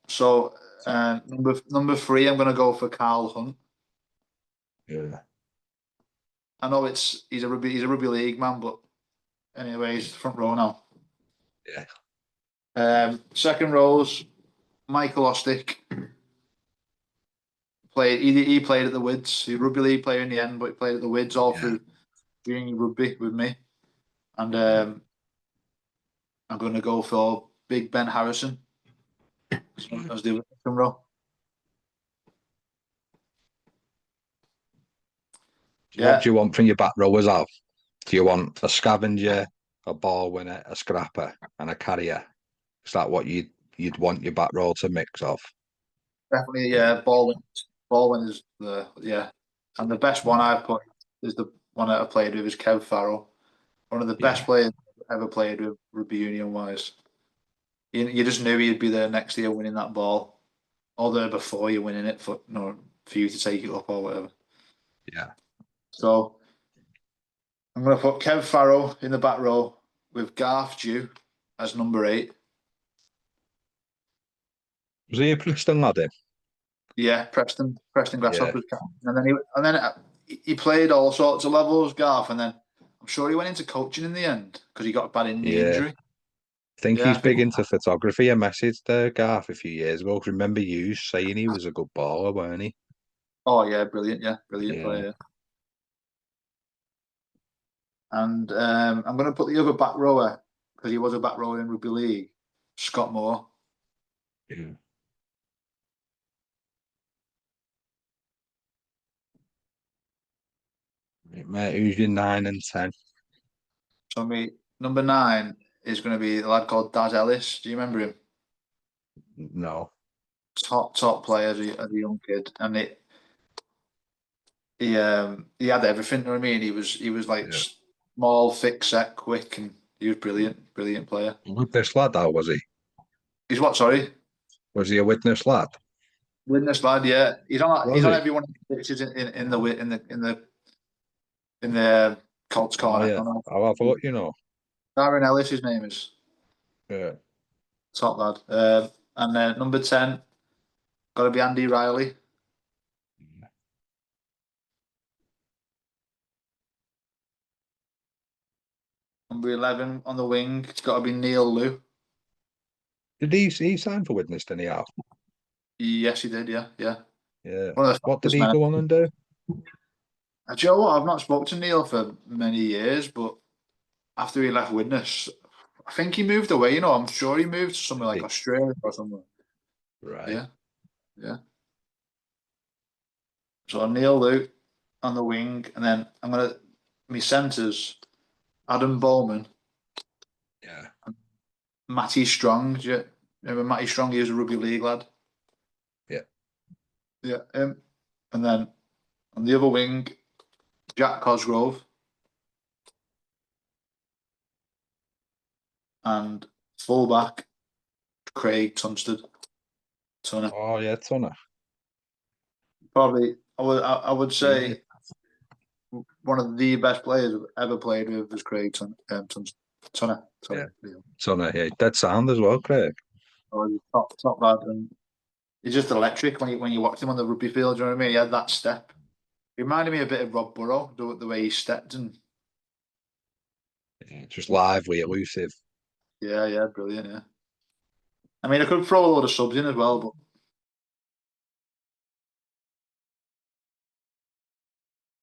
So number three, I'm gonna go for Carl Hunt. Yeah. I know he's a rugby league man, but anyway, he's front row now. Yeah. Second rows, Michael Ostick played. He played at the Wids. He was a rugby league player in the end, but he played at the Wids all Yeah. through junior rugby with me. And I'm going to go for Big Ben Harrison as the second row. What Yeah. do you want from your back rowers out? Do you want a scavenger, a ball winner, a scrapper, and a carrier? Is that what you'd want your back row to mix of? Definitely, Yeah. yeah. Baldwin is and the best one I've put is the one that I played with is Kev Farrell, one of the best Yeah. players I've ever played with rugby union wise. You just knew he'd be there next year winning that ball, or there before you winning it for you to take it up or whatever. Yeah. So I'm going to put Kev Farrell in the back row with Garth Dew as number 8. Was he a Preston lad? Him? Yeah, Preston Yeah. Grasshoppers captain, and then he played all sorts of levels, Garth, and then I'm sure he went into coaching in the end because he got a bad knee Yeah. injury. I think Yeah, I he's think. big into photography. I messaged Garth a few years ago. Remember you saying he was a good baller, weren't he? Oh yeah, brilliant. Yeah, brilliant Yeah. player. Yeah. And I'm going to put the other back rower because he was a back rower in rugby league, Scott Moore. Yeah. Right, mate, who's your 9 and 10? So me number 9 is going to be a lad called Daz Ellis. Do you remember him? No. Top player as a young kid, and he had everything. You know what I mean? He was like Yeah. small, thick, set, quick, and he was brilliant player. Witness lad, how was he? He's what? Sorry, Was he a witness lad? witness lad. Yeah, Was he's on he? every one of the pictures in the Colts Oh corner. yeah. I know. I'll have a look. Darren Ellis, his name is Yeah. top lad. And number 10 got to be Andy Riley. Number 11 on the wing, it's got to be Neil Liu. Did he sign for Witness, didn't he have? Yes, he did. Yeah, yeah. Yeah. One of the What did fastest he men. go on and do? Do you know what? I've not spoken to Neil for many years, but after he left Widnes, I think he moved away. I'm sure he moved to somewhere Did like he? Australia or somewhere. Right. Yeah, yeah. So Neil Luke on the wing, and then my centres, Adam Bowman, Yeah. Matty Strong. Do you remember Matty Strong? He was a rugby league lad. Yeah. Yeah, and then on the other wing, Jack Cosgrove and fullback Craig Tunner. Oh yeah, Tunner. Probably, I would Yeah. say one of the best players I've ever played with was Craig Tunner. Yeah. Sorry, Tunner. Yeah. Dead sound as well, Craig. oh, he's top lad, and he's just electric when you watch him on the rugby field. Do you know what I mean? He had that step. He reminded me a bit of Rob Burrow, the way he stepped, and Yeah. Just lively, elusive. yeah, brilliant, yeah. I mean, I could throw a lot of subs in as well, but